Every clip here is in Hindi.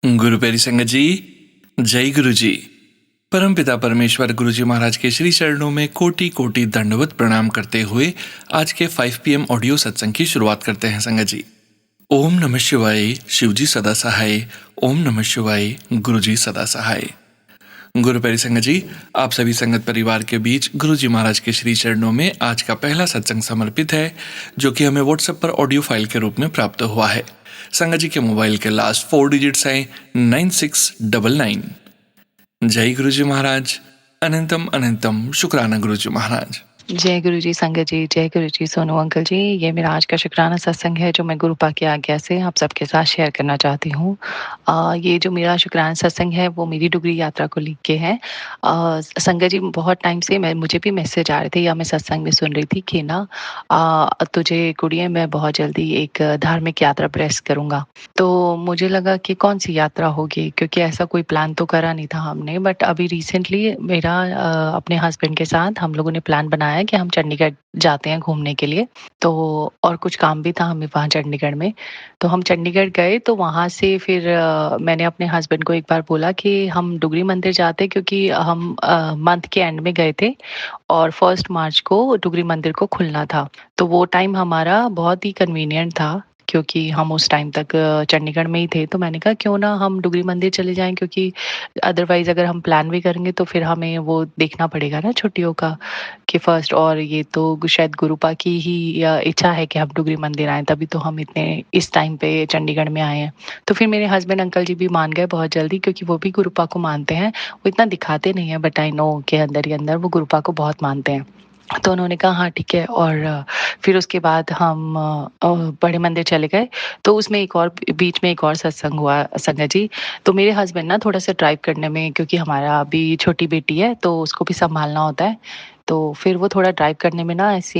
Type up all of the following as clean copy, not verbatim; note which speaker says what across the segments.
Speaker 1: गुरु प्यारी संगत जी, जय गुरु जी। परमपिता परमेश्वर गुरु जी महाराज के श्री चरणों में कोटि कोटि दंडवत प्रणाम करते हुए आज के 5 PM ऑडियो सत्संग की शुरुआत करते हैं संगत जी। ओम नमः शिवाय, शिव जी सदा सहाय। ओम नमः शिवाय, गुरु जी सदा सहाय। गुरु प्यारी संगत जी, आप सभी संगत परिवार के बीच गुरु जी महाराज के श्री चरणों में आज का पहला सत्संग समर्पित है, जो कि हमें व्हाट्सएप पर ऑडियो फाइल के रूप में प्राप्त हुआ है। संगत जी के मोबाइल के लास्ट 4 डिजिट्स हैं 9699। जय गुरु जी महाराज। अनंतम अनंतम शुक्राना गुरु जी महाराज।
Speaker 2: जय गुरु जी संगत जी, जय गुरु जी सोनू अंकल जी। ये मेरा आज का शुक्राना सत्संग है जो मैं गुरु पा की आज्ञा से आप सबके साथ शेयर करना चाहती हूँ। ये जो मेरा शुक्राना सत्संग है वो मेरी डुगरी यात्रा को लिख के है। संगत जी बहुत टाइम से मुझे भी मैसेज आ रहे थे या मैं सत्संग में सुन रही थी कि ना तुझे गुड़िया मैं बहुत जल्दी एक धार्मिक यात्रा प्रेस करूँगा। तो मुझे लगा कि कौन सी यात्रा होगी, क्योंकि ऐसा कोई प्लान तो करा नहीं था हमने। बट अभी रिसेंटली मेरा अपने हस्बैंड के साथ हम लोगों ने प्लान बनाया है कि हम चंडीगढ़ जाते हैं घूमने के लिए। तो और कुछ काम भी था हमें वहाँ चंडीगढ़ में। तो हम चंडीगढ़ गए तो वहाँ से फिर मैंने अपने हस्बैंड को एक बार बोला कि हम डुगरी मंदिर जाते हैं, क्योंकि हम मंथ के एंड में गए थे और 1 मार्च को डुगरी मंदिर को खुलना था। तो वो टाइम हमारा बहुत ही कन्वीनियंट था, क्योंकि हम उस टाइम तक चंडीगढ़ में ही थे। तो मैंने कहा क्यों ना हम डुगरी मंदिर चले जाएं, क्योंकि अदरवाइज अगर हम प्लान भी करेंगे तो फिर हमें वो देखना पड़ेगा ना छुट्टियों का कि फर्स्ट। और ये तो शायद गुरुपा की ही इच्छा है कि हम डुगरी मंदिर आए, तभी तो हम इतने इस टाइम पे चंडीगढ़ में आए हैं। तो फिर मेरे हस्बैंड अंकल जी भी मान गए बहुत जल्दी, क्योंकि वो भी गुरुपा को मानते हैं। वो इतना दिखाते नहीं है बट आई नो के अंदर ही अंदर वो गुरुपा को बहुत मानते हैं। तो उन्होंने कहा हाँ ठीक है। और फिर उसके बाद हम बड़े मंदिर चले गए। तो उसमें एक और बीच में एक और सत्संग हुआ संगत जी। तो मेरे हस्बैंड ना थोड़ा सा ड्राइव करने में, क्योंकि हमारा अभी छोटी बेटी है तो उसको भी संभालना होता है। तो फिर वो थोड़ा ड्राइव करने में ना ऐसे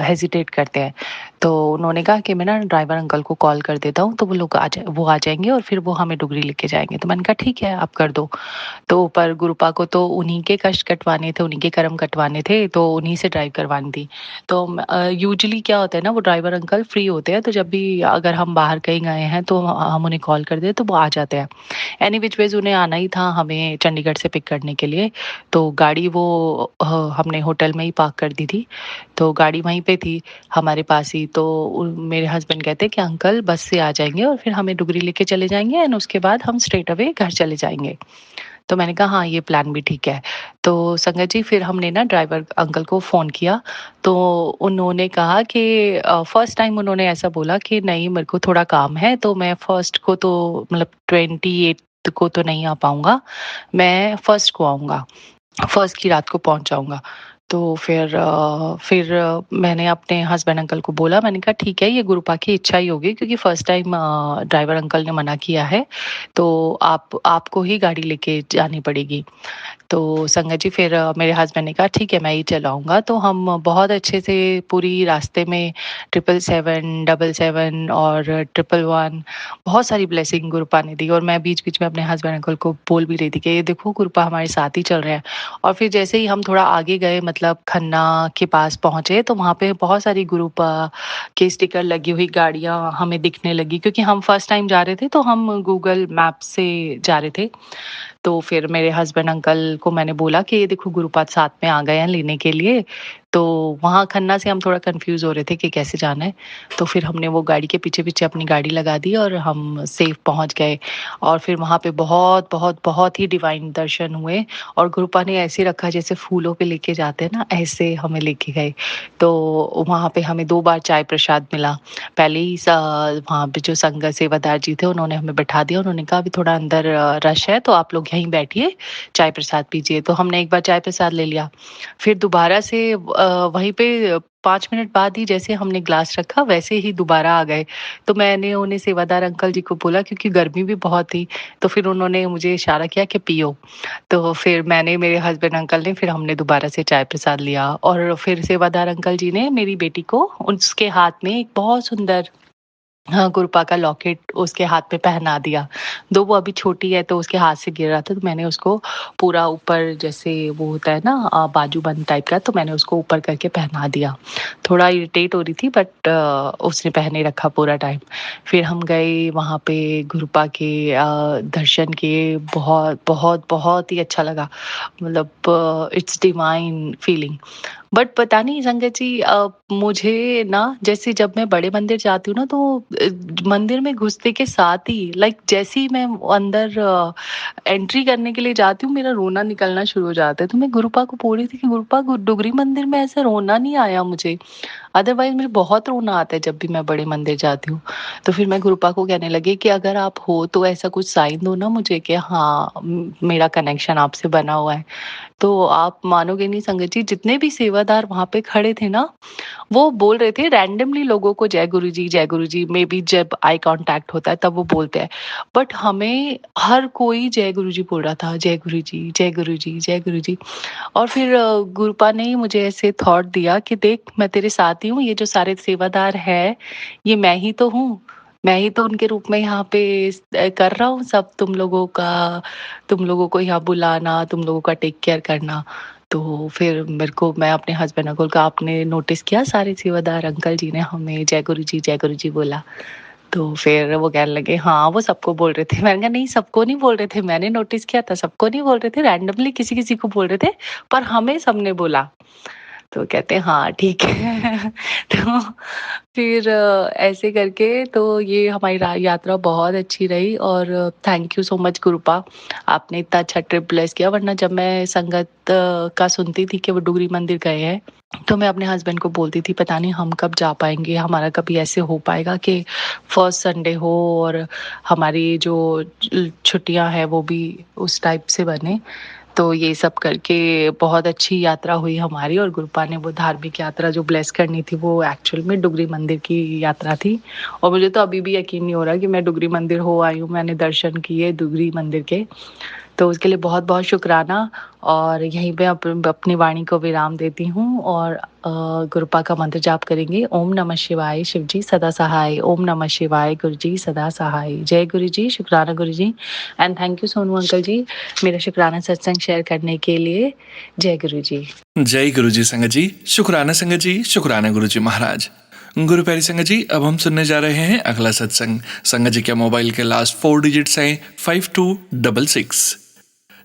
Speaker 2: हेजिटेट करते हैं। तो उन्होंने कहा कि मैं ना ड्राइवर अंकल को कॉल कर देता हूँ, तो वो आ जाएंगे और फिर वो हमें डुगरी लेके जाएंगे। तो मैंने कहा ठीक है आप कर दो। तो पर गुरुपा को तो उन्हीं के कष्ट कटवाने थे, उन्हीं के कर्म कटवाने थे, तो उन्हीं से ड्राइव करवानी थी। तो यूजुअली क्या होता है ना, वो ड्राइवर अंकल फ्री होते हैं, तो जब भी अगर हम बाहर कहीं गए हैं तो हम उन्हें कॉल कर दे तो वो आ जाते हैं। एनी विच वेज उन्हें आना ही था हमें चंडीगढ़ से पिक करने के लिए। तो गाड़ी वो हमने होटल में ही पार्क कर दी थी। तो गाड़ी वहीं पे थी हमारे पास ही। तो मेरे हस्बैंड कहते कि अंकल बस से आ जाएंगे और फिर हमें डुगरी लेके चले जाएंगे एंड उसके बाद हम स्ट्रेट अवे घर चले जाएंगे। तो मैंने कहा हाँ ये प्लान भी ठीक है। तो संगत जी फिर हमने ना ड्राइवर अंकल को फ़ोन किया। तो उन्होंने कहा कि फर्स्ट टाइम उन्होंने ऐसा बोला कि नहीं मेरे को थोड़ा काम है, तो मैं फर्स्ट को तो मतलब 28 को तो नहीं आ पाऊँगा, मैं फर्स्ट को आऊँगा, फर्स्ट की रात को पहुँच जाऊँगा। तो फिर मैंने अपने हस्बैंड अंकल को बोला, मैंने कहा ठीक है ये गुरुपा की इच्छा ही होगी, क्योंकि फर्स्ट टाइम ड्राइवर अंकल ने मना किया है, तो आपको ही गाड़ी लेके जानी पड़ेगी। तो संगत जी फिर मेरे हस्बैंड ने कहा ठीक है मैं ही चलाऊँगा। तो हम बहुत अच्छे से पूरी रास्ते में 777, 777 और 111 बहुत सारी ब्लेसिंग गुरुपा ने दी। और मैं बीच-बीच में अपने हस्बैंड अंकल को बोल भी रही थी कि ये देखो गुरुपा हमारे साथ ही चल रहे हैं। और फिर जैसे ही हम थोड़ा आगे गए, मतलब खन्ना के पास पहुँचे, तो वहाँ पे बहुत सारी गुरुपा के स्टिकर लगी हुई गाड़ियाँ हमें दिखने लगी, क्योंकि हम फर्स्ट टाइम जा रहे थे तो हम गूगल मैप से जा रहे थे। तो फिर मेरे हस्बैंड अंकल को मैंने बोला कि ये देखो गुरुपाद साथ में आ गए हैं लेने के लिए। तो वहाँ खन्ना से हम थोड़ा कन्फ्यूज़ हो रहे थे कि कैसे जाना है। तो फिर हमने वो गाड़ी के पीछे-पीछे अपनी गाड़ी लगा दी और हम सेफ पहुँच गए। और फिर वहाँ पे बहुत, बहुत, बहुत ही डिवाइन दर्शन हुए। और गुरुपा ने ऐसे रखा जैसे फूलों पे लेके जाते हैं ना, ऐसे हमें लेके गए। तो वहाँ पे हमें 2 बार चाय प्रसाद मिला। पहले ही वहाँ पे जो संघ सेवादार जी थे उन्होंने हमें बैठा दिया। उन्होंने कहा अभी थोड़ा अंदर रश है तो आप लोग यहीं बैठिए, चाय प्रसाद पीजिए। तो हमने एक बार चाय प्रसाद ले लिया। फिर दोबारा से वहीं पे 5 मिनट बाद ही जैसे हमने ग्लास रखा वैसे ही दोबारा आ गए। तो मैंने उन्हें सेवादार अंकल जी को बोला, क्योंकि गर्मी भी बहुत थी, तो फिर उन्होंने मुझे इशारा किया कि पियो। तो फिर मैंने, मेरे हस्बैंड अंकल ने, फिर हमने दोबारा से चाय प्रसाद लिया। और फिर सेवादार अंकल जी ने मेरी बेटी को उसके हाथ में एक बहुत सुंदर हाँ, गुरुपा का लॉकेट उसके हाथ पे पहना दिया। दो वो अभी छोटी है तो उसके हाथ से गिर रहा था तो मैंने उसको पूरा ऊपर जैसे वो होता है ना बाजूबंद टाइप का तो मैंने उसको ऊपर करके पहना दिया। थोड़ा इरिटेट हो रही थी बट उसने पहने रखा पूरा टाइम। फिर हम गए वहाँ पे गुरुपा के दर्शन किए। बहुत, बहुत, बहुत ही अच्छा लगा। मतलब इट्स डिवाइन फीलिंग। बट पता नहीं संगत जी मुझे ना जैसे जब मैं बड़े मंदिर जाती हूँ ना तो मंदिर में घुसते के साथ ही लाइक जैसे ही मैं अंदर एंट्री करने के लिए जाती हूँ मेरा रोना निकलना शुरू हो जाता है। तो मैं गुरुपा को बोल रही थी कि गुरुपा डुगरी मंदिर में ऐसा रोना नहीं आया मुझे। अदरवाइज मुझे बहुत रोना आता है जब भी मैं बड़े मंदिर जाती हूँ। तो फिर मैं गुरुपा को कहने लगी कि अगर आप हो तो ऐसा कुछ साइन दो ना मुझे कि हाँ मेरा कनेक्शन आपसे बना हुआ है। तो आप मानोगे नहीं संगत जी जितने भी सेवादार वहां पे खड़े थे ना वो बोल रहे थे रैंडमली लोगों को जय गुरु जी मे बी जब आई कांटेक्ट होता है तब वो बोलते हैं। बट हमें हर कोई जय गुरु जी बोल रहा था जय गुरु जी जय गुरु जी जय गुरु जी। और फिर गुरुपा ने ही मुझे ऐसे थॉट दिया कि देख मैं तेरे साथ ही हूँ। ये जो सारे सेवादार है ये मैं ही तो हूँ। मैं ही तो उनके रूप में यहाँ पे कर रहा हूँ सब तुम लोगों का। तुम लोगों को यहाँ बुलाना तुम लोगों का टेक केयर करना। तो फिर मेरे को मैं अपने हस्बैंड को कहा आपने नोटिस किया सारे सेवादार अंकल जी ने हमें जय गुरु जी बोला। तो फिर वो कहने लगे हाँ वो सबको बोल रहे थे। मैंने कहा नहीं सबको नहीं बोल रहे थे मैंने नोटिस किया था सबको नहीं बोल रहे थे रैंडमली किसी किसी को बोल रहे थे पर हमें सबने बोला। तो कहते हैं हाँ ठीक है तो फिर ऐसे करके तो ये हमारी यात्रा बहुत अच्छी रही और थैंक यू सो मच गुरुपा। आपने इतना अच्छा ट्रिप ब्लेस किया वरना जब मैं संगत का सुनती थी कि वो डुगरी मंदिर गए हैं तो मैं अपने हस्बैंड को बोलती थी पता नहीं हम कब जा पाएंगे हमारा कभी ऐसे हो पाएगा कि फर्स्ट संडे हो और हमारी जो छुट्टियां हैं वो भी उस टाइप से बने। तो ये सब करके बहुत अच्छी यात्रा हुई हमारी और गुरुपा ने वो धार्मिक यात्रा जो ब्लेस करनी थी वो एक्चुअल में डुगरी मंदिर की यात्रा थी। और मुझे तो अभी भी यकीन नहीं हो रहा कि मैं डुगरी मंदिर हो आई हूँ मैंने दर्शन किए डुगरी मंदिर के। तो उसके लिए बहुत बहुत शुक्राना। और यहीं पे अपनी वाणी को विराम देती हूँ और गुरुपा का मंत्र जाप करेंगे। ओम नमः शिवाय शिव जी सदा सहाय। ओम नमः शिवाय गुरु जी सदा सहाय। जय गुरु जी शुक्राना Guru ji. And thank you Sonu uncle ji मेरा शुक्राना सत्संग शेयर करने के लिए। जय गुरु जी।
Speaker 1: जय गुरु जी संगत जी, शुक्राना संगत जी, शुक्राना गुरु जी महाराज। गुरु प्यारी संगत जी, अब हम सुनने जा रहे हैं अगला सत्संग। संगत जी के मोबाइल के लास्ट 4 डिजिट्स हैं 5266।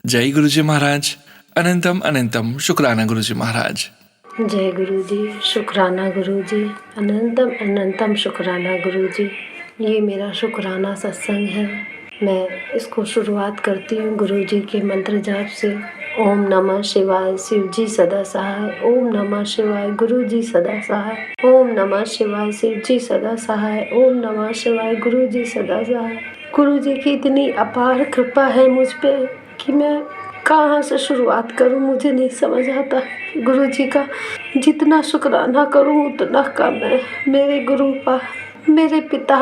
Speaker 1: जय गुरु जी महाराज, अनंतम अनंतम शुक्राना गुरु जी महाराज।
Speaker 3: जय गुरु जी शुक्राना गुरु जी अनंतम अनंतम शुक्राना गुरु जी। ये मेरा शुक्राना सत्संग है। मैं इसको शुरुआत करती हूँ गुरु जी के मंत्र जाप से। ओम नमः शिवाय शिव जी सदा सहाय। ओम नमः शिवाय गुरु जी सदा सहाय। ओम नमः शिवाय शिव जी सदा सहाय। ओम नमः शिवाय गुरु जी सदा सहाय। गुरु जी की इतनी अपार कृपा है मुझ पे कि मैं कहाँ से शुरुआत करूँ मुझे नहीं समझ आता। गुरु जी का जितना शुक्राना करूँ उतना कम है। मेरे गुरु पा मेरे पिता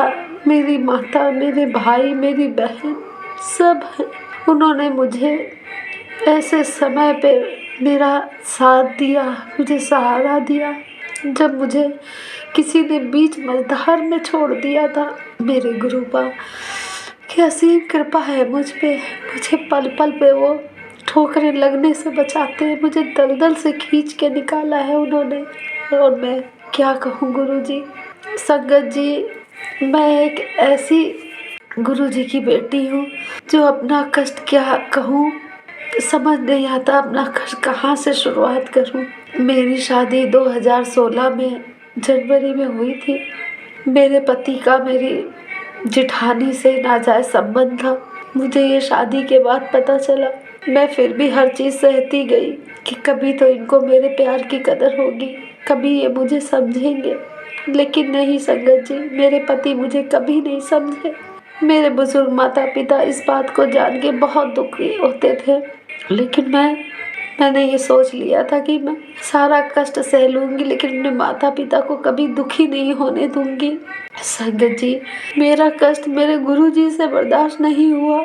Speaker 3: मेरी माता मेरे भाई मेरी बहन सब हैं। उन्होंने मुझे ऐसे समय पे मेरा साथ दिया मुझे सहारा दिया जब मुझे किसी ने बीच मझधार में छोड़ दिया था। मेरे गुरु पा की असीम कृपा है मुझ पे। मुझे पल पल पे वो ठोकरें लगने से बचाते हैं। मुझे दलदल से खींच के निकाला है उन्होंने। और मैं क्या कहूँ गुरु जी। संगत जी मैं एक ऐसी गुरु जी की बेटी हूँ जो अपना कष्ट क्या कहूँ समझ नहीं आता। अपना कष्ट कहाँ से शुरुआत करूँ। मेरी शादी 2016 में जनवरी में हुई थी। मेरे पति का मेरी जेठानी से नाजायज संबंध था। मुझे ये शादी के बाद पता चला। मैं फिर भी हर चीज़ सहती गई कि कभी तो इनको मेरे प्यार की कदर होगी कभी ये मुझे समझेंगे। लेकिन नहीं संगत जी मेरे पति मुझे कभी नहीं समझे। मेरे बुजुर्ग माता पिता इस बात को जान के बहुत दुखी होते थे। लेकिन मैंने ये सोच लिया था कि मैं सारा कष्ट सह लूँगी लेकिन अपने माता पिता को कभी दुखी नहीं होने दूँगी। संगत जी मेरा कष्ट मेरे गुरु जी से बर्दाश्त नहीं हुआ।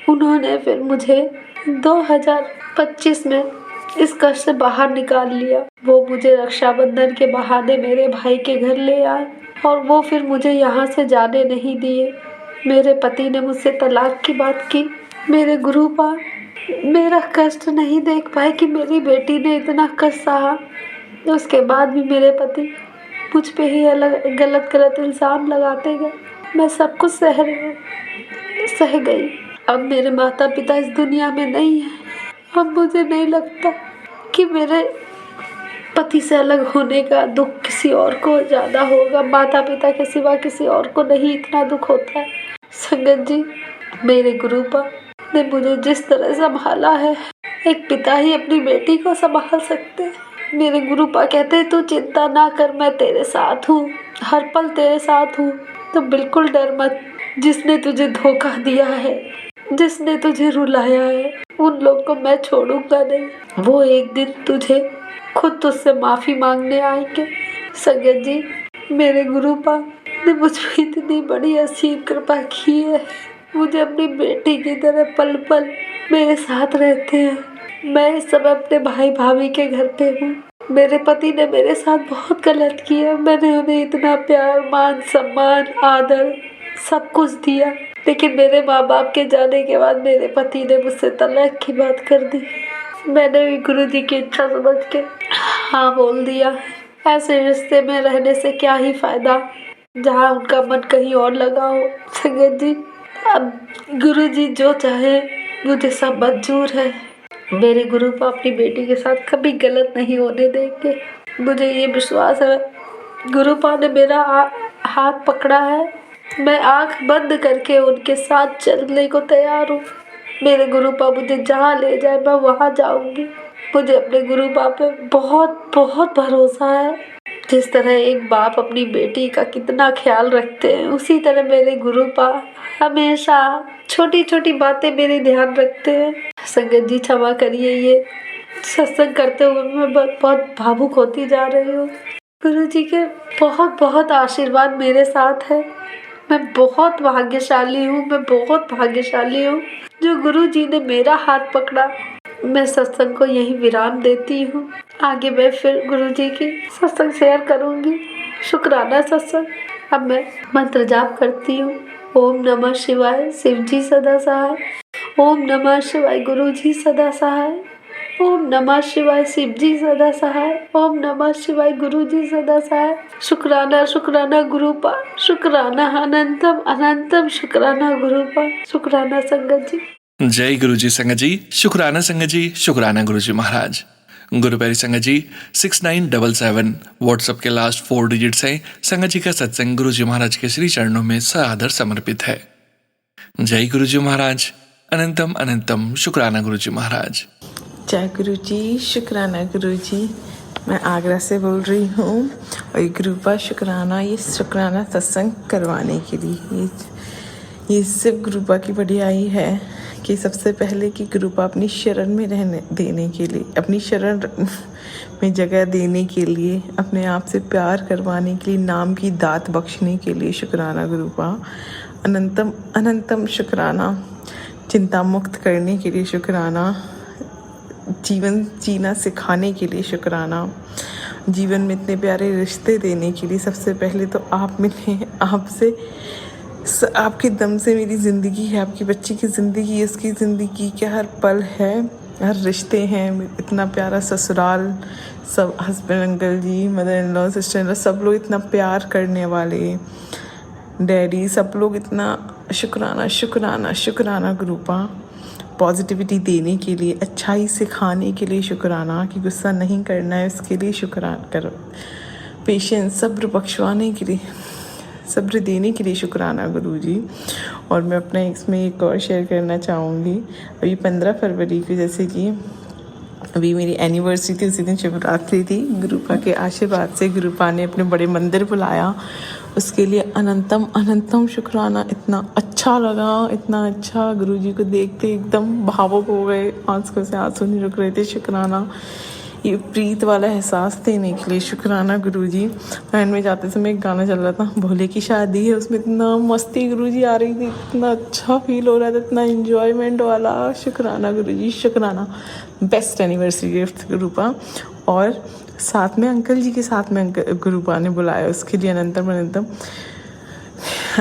Speaker 3: उन्होंने फिर मुझे 2025 में इस कष्ट से बाहर निकाल लिया। वो मुझे रक्षाबंधन के बहाने मेरे भाई के घर ले आए और वो फिर मुझे यहाँ से जाने नहीं दिए। मेरे पति ने मुझसे तलाक की बात की। मेरे गुरुपाद मेरा कष्ट नहीं देख पाए कि मेरी बेटी ने इतना कष्ट सहा। उसके बाद भी मेरे पति मुझ पे ही अलग गलत इल्ज़ाम लगाते गए। मैं सब कुछ सह गई। अब मेरे माता पिता इस दुनिया में नहीं है। अब मुझे नहीं लगता कि मेरे पति से अलग होने का दुख किसी और को ज़्यादा होगा। माता पिता के सिवा किसी और को नहीं इतना दुख होता है। संगत जी, मेरे गुरुपा ने मुझे जिस तरह संभाला है, एक पिता ही अपनी बेटी को संभाल सकते हैं। मेरे गुरुपा कहते हैं, तू चिंता ना कर, मैं तेरे साथ हूँ, हर पल तेरे साथ हूँ, तो बिल्कुल डर मत। जिसने तुझे धोखा दिया है, जिसने तुझे रुलाया है, उन लोग को मैं छोड़ूंगा नहीं। वो एक दिन तुझे खुद तुझसे माफ़ी मांगने आएंगे। संगत जी, मेरे गुरुपा ने मुझ पर इतनी बड़ी असीम कृपा की है। मुझे अपनी बेटी की तरह पल पल मेरे साथ रहते हैं। मैं इस समय अपने भाई भाभी के घर पे हूँ। मेरे पति ने मेरे साथ बहुत गलत किया। मैंने उन्हें इतना प्यार, मान, सम्मान, आदर सब कुछ दिया, लेकिन मेरे माँ बाप के जाने के बाद मेरे पति ने मुझसे तलाक की बात कर दी। मैंने भी गुरु जी की इच्छा समझ के हाँ बोल दिया। ऐसे रिश्ते में रहने से क्या ही फायदा जहाँ उनका मन कहीं और लगा हो। संगत जी, अब गुरु जी जो चाहे मुझे सब मंजूर है। मेरे गुरुपा अपनी बेटी के साथ कभी गलत नहीं होने देंगे। मुझे ये विश्वास है। गुरुपा ने मेरा हाथ पकड़ा है। मैं आंख बंद करके उनके साथ चलने को तैयार हूँ। मेरे गुरुपा मुझे जहाँ ले जाए मैं वहाँ जाऊँगी। मुझे अपने गुरुपा पे बहुत बहुत भरोसा है। जिस तरह एक बाप अपनी बेटी का कितना ख्याल रखते हैं, उसी तरह मेरे गुरुपा हमेशा छोटी छोटी बातें मेरे ध्यान रखते हैं। संगत जी, क्षमा करिए, ये सत्संग करते हुए मैं बहुत भावुक होती जा रही हूँ। गुरु जी के बहुत बहुत आशीर्वाद मेरे साथ है। मैं बहुत भाग्यशाली हूँ। मैं बहुत भाग्यशाली हूँ जो गुरु जी ने मेरा हाथ पकड़ा। मैं सत्संग को यही विराम देती हूँ। आगे मैं फिर गुरु जी की सत्संग शेयर करूँगी। शुक्राना सत्संग। अब मैं मंत्र जाप करती हूँ। ओम नमः शिवाय, शिव जी सदा सहाय। ओम नमः शिवाय, गुरु जी सदा सहाय। ओम नमः शिवाय, शिव जी सदा सहाय। ओम नमः शिवाय, गुरु जी सदा सहाय। शुक्राना शुक्राना गुरुपा, शुक्राना अनंतम अनंतम, शुक्राना गुरुपा, शुक्राना संगत जी।
Speaker 1: जय गुरु जी संगत जी, शुक्राना संगत जी, शुक्राना गुरु जी महाराज। गुरु प्यारी संगत जी, 6977 व्हाट्सएप के लास्ट 4 डिजिट्स हैं। संगत जी का सत्संग गुरु जी महाराज के श्री चरणों में सादर समर्पित है। जय गुरु जी महाराज, अनंतम अनंतम, शुक्राना गुरु जी महाराज।
Speaker 4: जय गुरु जी, शुक्राना गुरु जी। मैं आगरा से बोल रही हूँ और ये गुरुपा शुक्राना, ये शुक्राना सत्संग करवाने के लिए ये सिर्फ गुरुपा की बढ़ियाई है कि सबसे पहले कि गुरुपा अपनी शरण में रहने देने के लिए, अपनी शरण में जगह देने के लिए, अपने आप से प्यार करवाने के लिए, नाम की दात बख्शने के लिए शुक्राना गुरुपा। अनंतम अनंतम शुक्राना, चिंता मुक्त करने के लिए शुक्राना, जीवन जीना सिखाने के लिए शुक्राना, जीवन में इतने प्यारे रिश्ते देने के लिए। सबसे पहले तो आप मिले, आपसे आपके दम से मेरी ज़िंदगी है, आपकी बच्ची की ज़िंदगी, उसकी ज़िंदगी के हर पल है, हर रिश्ते हैं। इतना प्यारा ससुराल, सब husband uncle ji, mother in law, sister in law, सब लोग इतना प्यार करने वाले, डैडी, सब लोग इतना शुक्राना शुक्राना शुक्राना गुरुपा। पॉजिटिविटी देने के लिए, अच्छाई सिखाने के लिए शुक्राना, कि गुस्सा नहीं करना है उसके लिए शुक्राना करो, पेशेंस, सब्र बख्शवाने के लिए, सब्र देने के लिए शुक्राना गुरु जी। और मैं अपना इसमें एक और शेयर करना चाहूँगी। अभी 15 फरवरी को, जैसे कि अभी मेरी एनिवर्सरी थी, उसी दिन शिवरात्रि थी। गुरुपा के आशीर्वाद से गुरुपा ने अपने बड़े मंदिर बुलाया, उसके लिए अनंतम अनंतम शुक्राना। इतना अच्छा लगा, इतना अच्छा, गुरु जी को देखते एकदम भावुक हो गए, आंखों से आंसू नहीं रुक रहे थे। शुक्राना, ये प्रीत वाला एहसास देने के लिए शुक्राना गुरुजी। वैन में जाते समय एक गाना चल रहा था, भोले की शादी है, उसमें इतना मस्ती गुरुजी आ रही थी, इतना अच्छा फील हो रहा था, इतना एंजॉयमेंट वाला। शुक्राना गुरुजी, शुक्राना। Best anniversary gift गुरुपा। और साथ में अंकल जी के साथ में गुरुपा ने बुलाया, उसके लिए अनंतम अनंतम।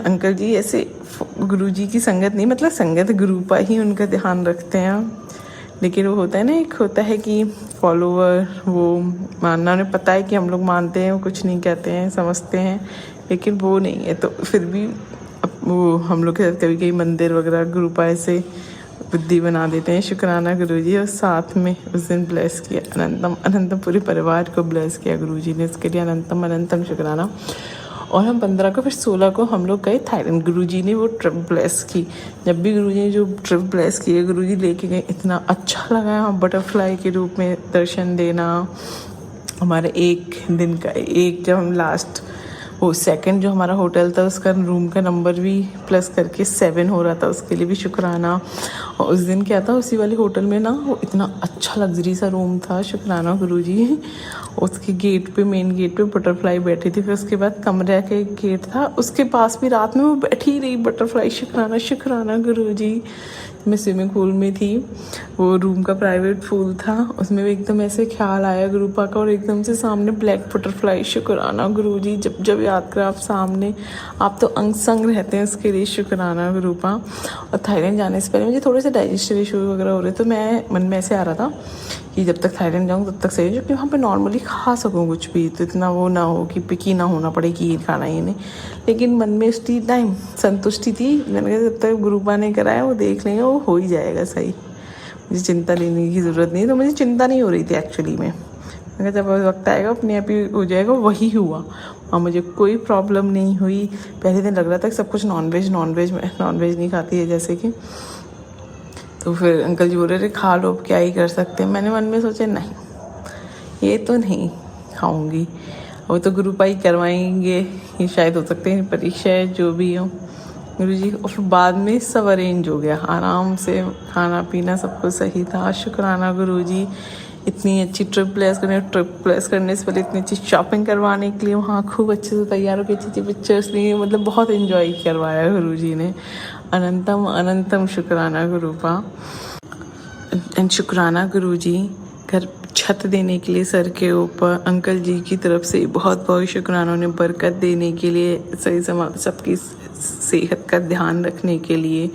Speaker 4: अंकल जी ऐसे गुरुजी की संगत नहीं, मतलब संगत गुरुपा ही उनका ध्यान रखते हैं, लेकिन वो होता है ना, एक होता है कि फॉलोवर, वो मानना, उन्हें पता है कि हम लोग मानते हैं, वो कुछ नहीं कहते हैं, समझते हैं, लेकिन वो नहीं है। तो फिर भी वो हम लोग के साथ कभी कभी मंदिर वगैरह गुरुपा ऐसे बुद्धि बना देते हैं। शुक्राना गुरुजी। और साथ में उस दिन ब्लेस किया अनंतम अनंतम, पूरे परिवार को ब्लेस किया गुरुजी ने, इसके लिए अनंतम अनंतम शुक्राना। और हम 15 को, फिर 16 को हम लोग गए थाईलैंड। गुरुजी ने वो ट्रिप ब्लेस की। जब भी गुरुजी ने जो ट्रिप ब्लेस की है, गुरुजी लेके गए, इतना अच्छा लगा। हम बटरफ्लाई के रूप में दर्शन देना, हमारे एक दिन का, एक जब हम लास्ट वो सेकंड जो हमारा होटल था, उसका रूम का नंबर भी प्लस करके 7 हो रहा था, उसके लिए भी शुक्राना। और उस दिन क्या था, उसी वाले होटल में ना, वो इतना अच्छा लग्जरी सा रूम था। शुक्राना गुरुजी। उसके गेट पे, मेन गेट पे बटरफ्लाई बैठी थी। फिर उसके बाद कमरे का एक गेट था, उसके पास भी रात में वो बैठी रही बटरफ्लाई। शुक्राना शुक्राना गुरुजी। मैं स्विमिंग पूल में थी, वो रूम का प्राइवेट पूल था, उसमें भी एकदम ऐसे ख्याल आया गुरुपा का, और एकदम से सामने ब्लैक बटरफ्लाई। शुक्राना गुरुजी। जब जब याद करें आप सामने, आप तो अंग संग रहते हैं, उसके लिए शुक्राना गुरुपा। और थाईलैंड जाने से पहले मुझे थोड़े से डाइजेस्टिव इशू वगैरह हो रहे, तो मैं मन में ऐसे आ रहा था कि जब तक थाईलैंड जाऊँ तब तक सही हो, क्योंकि वहाँ पे नॉर्मली खा सकूँ कुछ भी, तो इतना वो ना हो कि पिकी ना होना पड़े कि ये खाना ही नहीं। लेकिन मन में उसी टाइम संतुष्टि थी, मैंने कहा जब तक गुरुपा ने कराया वो देख लेंगे, वो हो ही जाएगा सही, मुझे चिंता लेने की ज़रूरत नहीं। तो मुझे चिंता नहीं हो रही थी एक्चुअली में, मैंने कहा जब वक्त आएगा अपने आप ही हो जाएगा। वही हुआ, और मुझे कोई प्रॉब्लम नहीं हुई। पहले दिन लग रहा था कि सब कुछ नॉनवेज नहीं खाती है जैसे कि, तो फिर अंकल जी बोल रहे थे खा लो, क्या ही कर सकते हैं। मैंने मन में सोचा नहीं, ये तो नहीं खाऊंगी, वो तो गुरुपा ही करवाएंगे, ये शायद हो सकते हैं परीक्षा है, जो भी हो गुरुजी। और फिर बाद में सब अरेंज हो गया, आराम से खाना पीना सब कुछ सही था। शुक्राना गुरुजी। इतनी अच्छी ट्रिप प्लेस करने से पहले इतनी अच्छी शॉपिंग करवाने के लिए, वहाँ खूब अच्छे से तैयार होकर अच्छी अच्छी पिक्चर्स ली, मतलब बहुत एंजॉय करवाया गुरुजी ने। अनंतम अनंतम शुक्राना गुरुपा। एंड शुक्राना गुरुजी। घर छत देने के लिए सर के ऊपर, अंकल जी की तरफ से बहुत बहुत शुक्राना, उन्हें बरकत देने के लिए, सही सबकी सेहत का ध्यान रखने के लिए।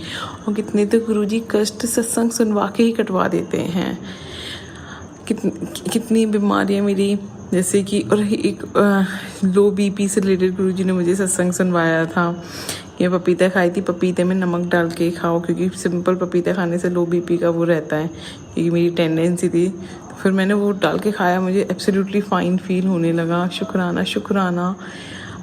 Speaker 4: और कितने तो गुरुजी कष्ट सत्संग सुनवा के ही कटवा देते हैं। कितनी बीमारियां मेरी, जैसे कि, और एक लो बीपी से रिलेटेड गुरुजी ने मुझे सत्संग सुनवाया था। ये पपीता खाई थी, पपीते में नमक डाल के खाओ, क्योंकि सिंपल पपीता खाने से लो बीपी का वो रहता है, क्योंकि मेरी टेंडेंसी थी। तो फिर मैंने वो डाल के खाया, मुझे एब्सोल्युटली फाइन फील होने लगा। शुक्राना शुक्राना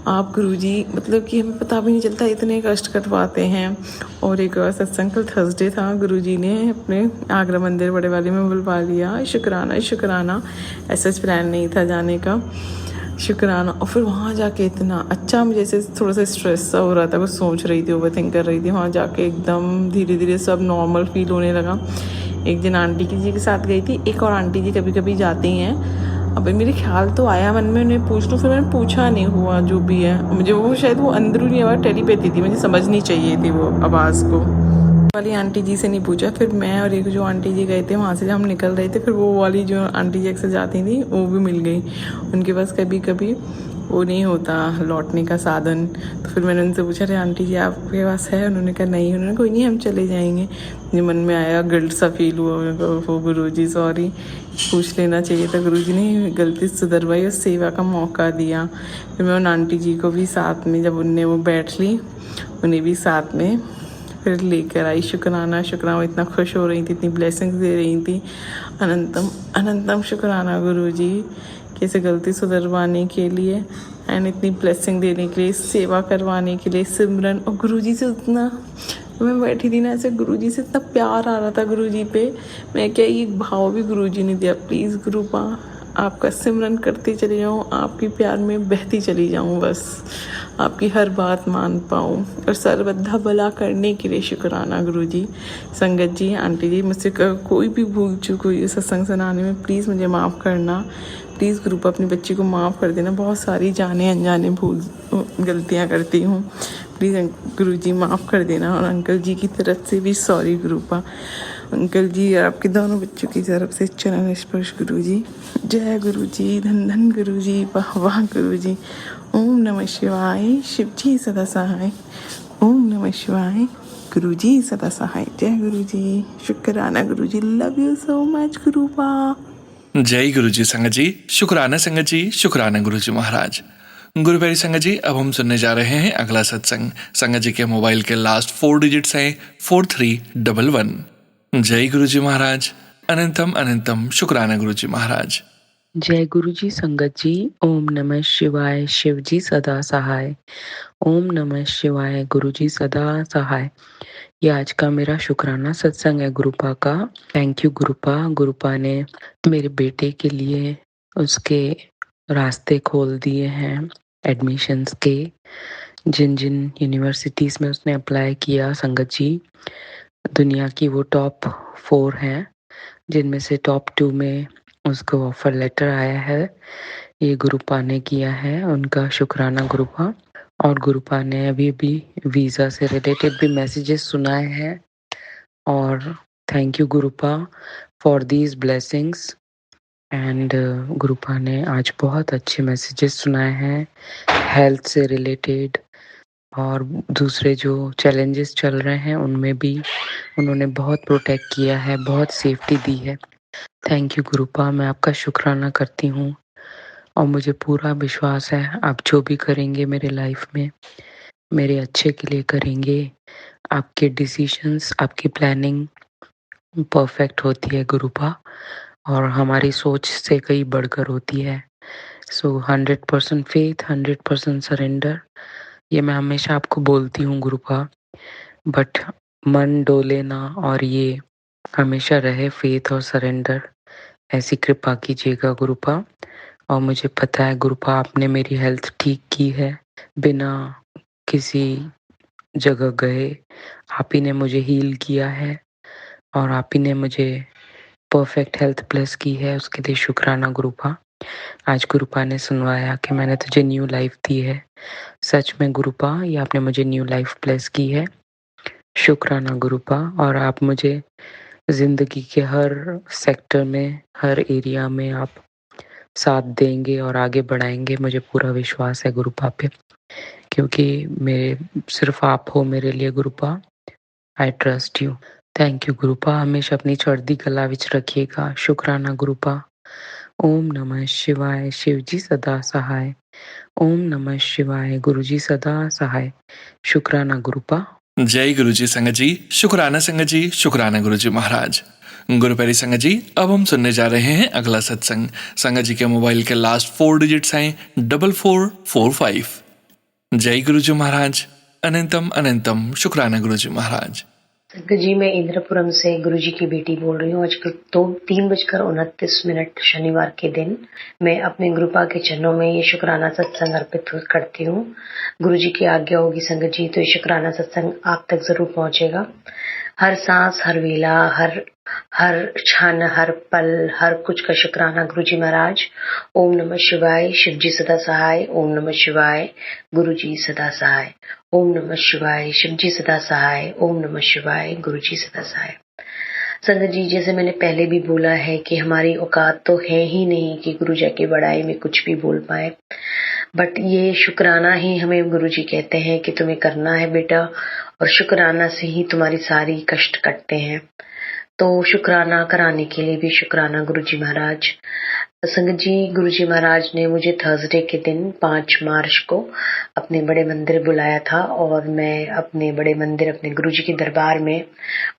Speaker 4: आप गुरुजी, मतलब कि हमें पता भी नहीं चलता इतने कष्ट कटवाते हैं। और एक सत्संग कल थर्सडे था, गुरुजी ने अपने आगरा मंदिर बड़े वाले में बुलवा लिया। शुक्राना शुक्राना। ऐसा प्लान नहीं था जाने का। शुक्राना। और फिर वहाँ जाके इतना अच्छा, मुझे जैसे थोड़ा सा स्ट्रेस सा हो रहा था, कुछ सोच रही थी, ओवरथिंक कर रही थी, वहाँ जाके एकदम धीरे धीरे सब नॉर्मल फील होने लगा। एक दिन आंटी जी के साथ गई थी, एक और आंटी जी कभी कभी जाती हैं। अब मेरे ख्याल तो आया मन में उन्हें पूछ लूँ, फिर मैंने पूछा नहीं, हुआ जो भी है। मुझे वो शायद वो अंदरूनी आवाज़ टेलीपैथी थी, मुझे समझनी चाहिए थी वो आवाज़ को। वाली आंटी जी से नहीं पूछा। फिर मैं और एक जो आंटी जी गए थे, वहाँ से जब हम निकल रहे थे, फिर वो वाली जो आंटी जी अक्सर जाती थी वो भी मिल गई। उनके पास कभी कभी वो नहीं होता लौटने का साधन। तो फिर मैंने उनसे पूछा, अरे आंटी जी आपके पास है? उन्होंने कहा नहीं। उन्होंने कोई नहीं, हम चले जाएंगे। मुझे मन में आया, गिल्ट सा फील हुआ, वो गुरुजी सॉरी, पूछ लेना चाहिए था। गुरुजी ने गलती सुधरवाई और सेवा का मौका दिया। फिर मैं उन आंटी जी को भी साथ में, जब उनने वो बैठ ली, उन्हें भी साथ में फिर लेकर आई। शुक्राना शुक्राना। वो इतना खुश हो रही थी, इतनी ब्लेसिंग्स दे रही थी। अनंतम अनंतम शुक्राना गुरुजी, कैसे गलती सुधरवाने के लिए एंड इतनी ब्लेसिंग देने के लिए, सेवा करवाने के लिए, सिमरन। और गुरुजी से उतना, मैं बैठी थी ना ऐसे, गुरुजी से इतना प्यार आ रहा था गुरुजी पे। मैं क्या, ये भाव भी गुरुजी ने दिया, प्लीज़ गुरुपा आपका सिमरन करती चली जाऊँ, आपकी प्यार में बहती चली जाऊँ, बस आपकी हर बात मान पाऊँ और सर्वदा भला करने के लिए शुक्राना गुरुजी। संगत जी, आंटी जी, मुझसे कोई भी भूल चूक हुई सत्संग सुनाने में प्लीज़ मुझे माफ़ करना। प्लीज़ ग्रुप अपनी बच्ची को माफ़ कर देना, बहुत सारी जाने अनजाने भूल गलतियाँ करती हूँ, प्लीज़ गुरुजी माफ़ कर देना। और अंकल जी की तरफ से भी सॉरी ग्रुपा। अंकल जी आपके दोनों बच्चों की तरफ से चरण स्पर्श गुरुजी। जय गुरुजी, धन धन गुरुजी, वाह वाह गुरुजी। ओम नमः शिवाय, शिव जी सदा सहाय। ओम नमः शिवाय, गुरुजी सदा सहाय। जय गुरुजी, शुक्राना गुरुजी, लव यू सो मच गुरुपा।
Speaker 1: जय गुरु जी संगत जी, शुक्राना संगत जी, शुक्राना गुरु जी महाराज। गुरु प्यारी संगत जी, अब हम सुनने जा रहे हैं अगला सत्संग। संगत जी के मोबाइल के लास्ट 4 डिजिट्स हैं 4311। जय गुरु जी महाराज, अनंतम अनंतम शुक्राना गुरु जी महाराज।
Speaker 5: जय गुरु जी संगत जी। ओम नमः शिवाय, शिव जी सदा सहाय। ओम नमः शिवाय, गुरु जी सदा सहाय। ये आज का मेरा शुक्राना सत्संग है गुरुपा का। Thank you गुरुपा। गुरुपा ने मेरे बेटे के लिए उसके रास्ते खोल दिए हैं एडमिशन्स के। जिन जिन यूनिवर्सिटीज़ में उसने अप्लाई किया संगत जी, दुनिया की वो टॉप 4 हैं, जिनमें से टॉप 2 में उसको ऑफर लेटर आया है। ये गुरुपा ने किया है, उनका शुक्राना गुरुपा। और गुरुपा ने अभी भी वीज़ा से रिलेटेड भी मैसेजेस सुनाए हैं। और thank you Gurupa for these blessings. And Gurupa ने आज बहुत अच्छे मैसेजेस सुनाए हैं हेल्थ से रिलेटेड, और दूसरे जो चैलेंजेस चल रहे हैं उनमें भी उन्होंने बहुत प्रोटेक्ट किया है, बहुत सेफ्टी दी है। थैंक यू गुरुपा, मैं आपका शुक्राना करती हूँ और मुझे पूरा विश्वास है आप जो भी करेंगे मेरे लाइफ में मेरे अच्छे के लिए करेंगे। आपके डिसीजंस, आपकी प्लानिंग परफेक्ट होती है गुरुपा, और हमारी सोच से कई बढ़कर होती है। सो 100% फेथ, 100% सरेंडर, ये मैं हमेशा आपको बोलती हूँ गुरुपा। बट मन डोले ना, और ये हमेशा रहे फेथ और सरेंडर। ऐसी कृपा कीजिएगा गुरुपा। और मुझे पता है गुरुपा आपने मेरी हेल्थ ठीक की है बिना किसी जगह गए। आप ही ने मुझे हील किया है और आप ही ने मुझे परफेक्ट हेल्थ ब्लेस की है, उसके लिए शुक्राना गुरुपा। आज गुरुपा ने सुनवाया कि मैंने तुझे न्यू लाइफ दी है। सच में गुरुपा, ये आपने मुझे न्यू लाइफ ब्लेस की है। शुक्राना गुरुपा। और आप मुझे जिंदगी के हर सेक्टर में, हर एरिया में आप साथ देंगे और आगे बढ़ाएंगे, मुझे पूरा विश्वास है गुरुपा पे, क्योंकि मेरे सिर्फ आप हो मेरे लिए Gurupa. I trust you. Thank you Gurupa, हमेशा अपनी चढ़ती कला विच रखिएगा। शुक्राना गुरुपा। ओम नमः शिवाय, शिव जी सदा सहाय। ओम नमः शिवाय, गुरु जी सदा सहाय। शुक्राना गुरुपा।
Speaker 1: जय गुरु जी संगत जी, शुक्राना संगत जी, शुक्राना गुरु जी महाराज। गुरु प्यारी संगत जी, अब हम सुनने जा रहे हैं अगला सत्संग। संगत जी के मोबाइल के लास्ट 4 डिजिट्स हैं 4445। जय गुरु जी महाराज, अनंतम अनंतम शुक्राना गुरु जी महाराज।
Speaker 6: संगत जी, मैं इंद्रपुरम से गुरु जी की बेटी बोल रही हूँ। आज 3:29 शनिवार के दिन मैं अपने गुरुपा के चरणों में ये शुक्राना सत्संग अर्पित करती हूँ। गुरु जी की आज्ञा होगी संगत जी तो ये शुक्राना सत्संग आप तक जरूर पहुंचेगा। हर सांस, हर वेला, हर क्षण, हर पल, हर कुछ का शुक्राना गुरु जी महाराज। ओम नमः शिवाय, शिव जी सदा सहाय। ओम नमः शिवाय, गुरु जी सदा सहाय। ओम नमः शिवाय, शिव जी सदा सहाय। ओम नमः शिवाय, गुरु जी सदा सहाय। संगत जी, जैसे मैंने पहले भी बोला है कि हमारी औकात तो है ही नहीं कि गुरु जी की बड़ाई में कुछ भी बोल पाए, बट ये शुक्राना ही हमें गुरु जी कहते हैं कि तुम्हें करना है बेटा, और शुक्राना से ही तुम्हारी सारी कष्ट कटते हैं। तो शुक्राना कराने के लिए भी शुक्राना गुरु जी महाराज। संगत जी, गुरु जी महाराज ने मुझे थर्सडे के दिन 5 मार्च को अपने बड़े मंदिर बुलाया था, और मैं अपने बड़े मंदिर, अपने गुरु जी के दरबार में,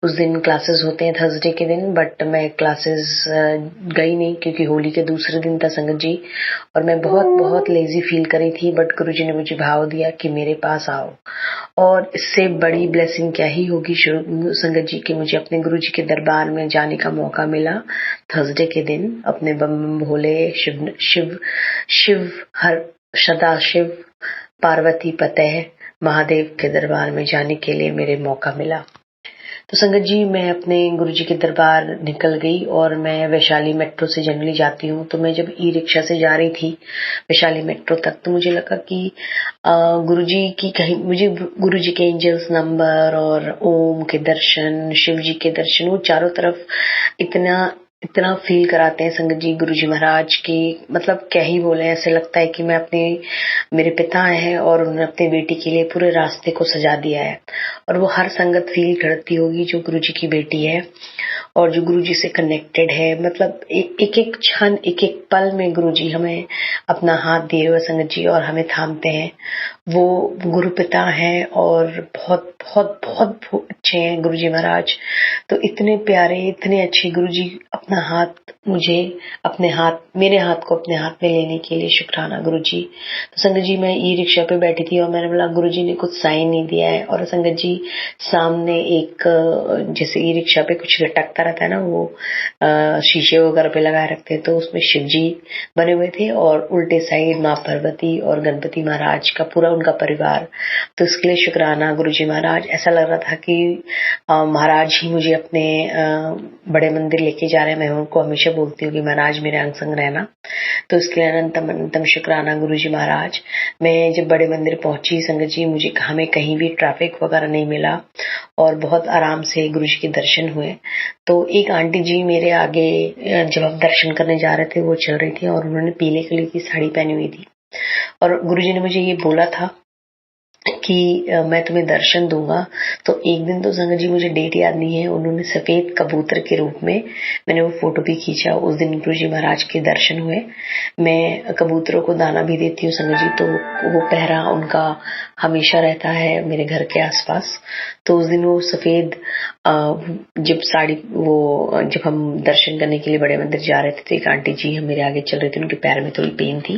Speaker 6: उस दिन क्लासेस होते हैं थर्सडे के दिन, बट मैं क्लासेस गई नहीं क्योंकि होली के दूसरे दिन था संगत जी, और मैं बहुत लेजी फील करी थी। बट गुरु जी ने मुझे भाव दिया कि मेरे पास आओ, और इससे बड़ी ब्लेसिंग क्या ही होगी संगत जी कि मुझे अपने गुरु जी के दरबार में जाने का मौका मिला थर्सडे के दिन, अपने बोले शिव शिव शिव हर सदाशिव पार्वती पतः महादेव के दरबार में जाने के लिए मेरे मौका मिला। तो संगत जी, मैं अपने गुरुजी के दरबार निकल गई और मैं वैशाली मेट्रो से जनरली जाती हूँ। तो मैं जब ई रिक्शा से जा रही थी वैशाली मेट्रो तक, तो मुझे लगा कि गुरुजी की कहीं मुझे गुरुजी के एंजल्स नंबर और ओम के दर्शन, शिव जी के दर्शन, वो चारों तरफ इतना फील कराते हैं संगत जी गुरुजी महाराज की, मतलब क्या ही बोले। ऐसे लगता है कि मेरे पिता हैं और उन्होंने अपनी बेटी के लिए पूरे रास्ते को सजा दिया है। और वो हर संगत फील करती होगी जो गुरुजी की बेटी है और जो गुरुजी से कनेक्टेड है। मतलब एक एक क्षण, एक एक पल में गुरुजी हमें अपना हाथ दिए हुए संगत जी और हमें थामते हैं। वो गुरु पिता हैं और बहुत बहुत बहुत अच्छे हैं गुरुजी महाराज। तो इतने प्यारे, इतने अच्छे गुरुजी अपना हाथ मेरे हाथ को अपने हाथ में लेने के लिए शुक्राना गुरुजी। तो संगत जी, मैं ई रिक्शा पे बैठी थी और मैंने बोला गुरुजी ने कुछ साइन नहीं दिया है। और संगत जी, सामने एक जैसे ई रिक्शा पे कुछ लटकता रहता है ना, वो शीशे वगैरह पे लगाए रखते हैं, तो उसमें शिव जी बने हुए थे और उल्टे साइड माँ पार्वती और गणपति महाराज का पूरा उनका परिवार। तो इसके लिए शुक्राना गुरुजी महाराज। ऐसा लग रहा था कि महाराज ही मुझे अपने बड़े मंदिर लेके जा रहे हैं। मैं उनको हमेशा बोलती हूँ कि महाराज मेरे अंग संग रहना। तो इसके लिए अनंतम अनंतम शुक्राना गुरुजी महाराज। मैं जब बड़े मंदिर पहुंची संगत जी, हमें कहीं भी ट्रैफिक वगैरह नहीं मिला और बहुत आराम से गुरुजी के दर्शन हुए। तो एक आंटी जी मेरे आगे जब हम दर्शन करने जा रहे थे वो चल रही थी और उन्होंने पीले कलर की साड़ी पहनी हुई थी और गुरुजी ने मुझे ये बोला था कि मैं तुम्हें दर्शन दूंगा। तो एक दिन तो संगत जी मुझे डेट याद नहीं है, उन्होंने सफेद कबूतर के रूप में, मैंने वो फोटो भी खींचा, उस दिन गुरुजी महाराज के दर्शन हुए। मैं कबूतरों को दाना भी देती हूँ संगत जी, तो वो पहरा उनका हमेशा रहता है मेरे घर के आसपास। तो उस दिन वो सफेद जब हम दर्शन करने के लिए बड़े मंदिर जा रहे थे तो एक आंटी जी मेरे आगे चल रही थी, उनके पैर में थोड़ी पेन थी।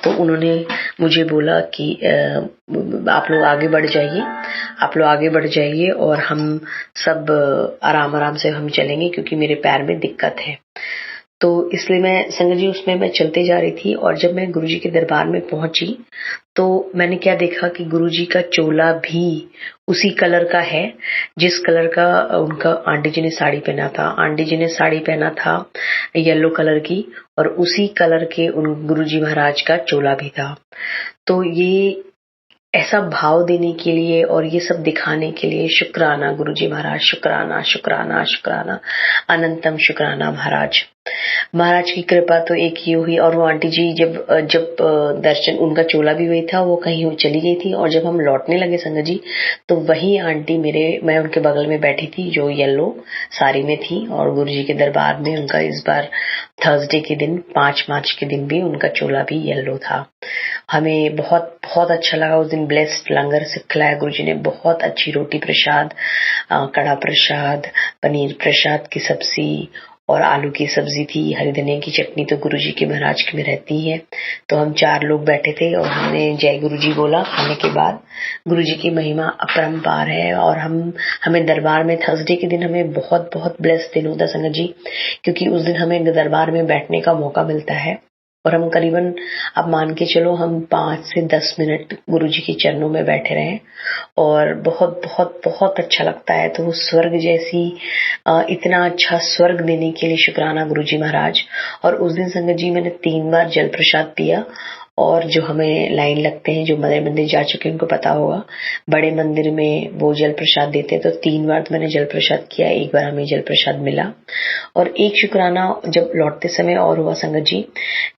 Speaker 6: तो उन्होंने मुझे बोला कि आप लोग आगे बढ़ जाइए और हम सब आराम से हम चलेंगे क्योंकि मेरे पैर में दिक्कत है। तो इसलिए मैं संगत जी उसमें मैं चलते जा रही थी और जब मैं गुरुजी के दरबार में पहुंची तो मैंने क्या देखा कि गुरुजी का चोला भी उसी कलर का है जिस कलर का उनका आंटी जी ने साड़ी पहना था। आंटी जी ने साड़ी पहना था येलो कलर की और उसी कलर के उन गुरुजी महाराज का चोला भी था। तो ये ऐसा भाव देने के लिए और ये सब दिखाने के लिए शुक्राना गुरुजी महाराज, शुक्राना शुक्राना शुक्राना, अनंतम शुक्राना महाराज की कृपा तो एक ही हुई। और वो आंटी जी जब दर्शन, उनका चोला भी वही था, वो कहीं चली गई थी और जब हम लौटने लगे संगत जी तो वही आंटी मैं उनके बगल में बैठी थी जो येलो साड़ी में थी और गुरुजी के दरबार में उनका इस बार थर्सडे के दिन 5 मार्च के दिन भी उनका चोला भी येलो था। हमें बहुत बहुत अच्छा लगा उस दिन। ब्लेस्ड लंगर से खिलाया गुरुजी ने, बहुत अच्छी रोटी प्रसाद, कड़ा प्रसाद, पनीर प्रसाद की सब्जी और आलू की सब्जी थी। हरी धनिया की चटनी तो गुरुजी के महाराज के में रहती है। तो हम 4 लोग बैठे थे और हमने जय गुरुजी बोला खाने के बाद। गुरुजी की महिमा अपरंपार है और हमें दरबार में थर्सडे के दिन हमें बहुत बहुत ब्लेस्ड दिन होता संगत जी, क्योंकि उस दिन हमें दरबार में बैठने का मौका मिलता है और हम करीबन, अब मान के चलो, हम 5 से 10 मिनट गुरुजी के चरणों में बैठे रहे और बहुत बहुत बहुत अच्छा लगता है। तो वो स्वर्ग जैसी, इतना अच्छा स्वर्ग देने के लिए शुक्राना गुरुजी महाराज। और उस दिन संगत जी मैंने 3 बार जल प्रसाद पिया और जो हमें लाइन लगते हैं, जो बड़े मंदिर जा चुके हैं उनको पता होगा, बड़े मंदिर में वो जल प्रसाद देते हैं। तो 3 बार तो मैंने जल प्रसाद किया, 1 बार हमें जल प्रसाद मिला। और एक शुक्राना जब लौटते समय और हुआ संगत जी,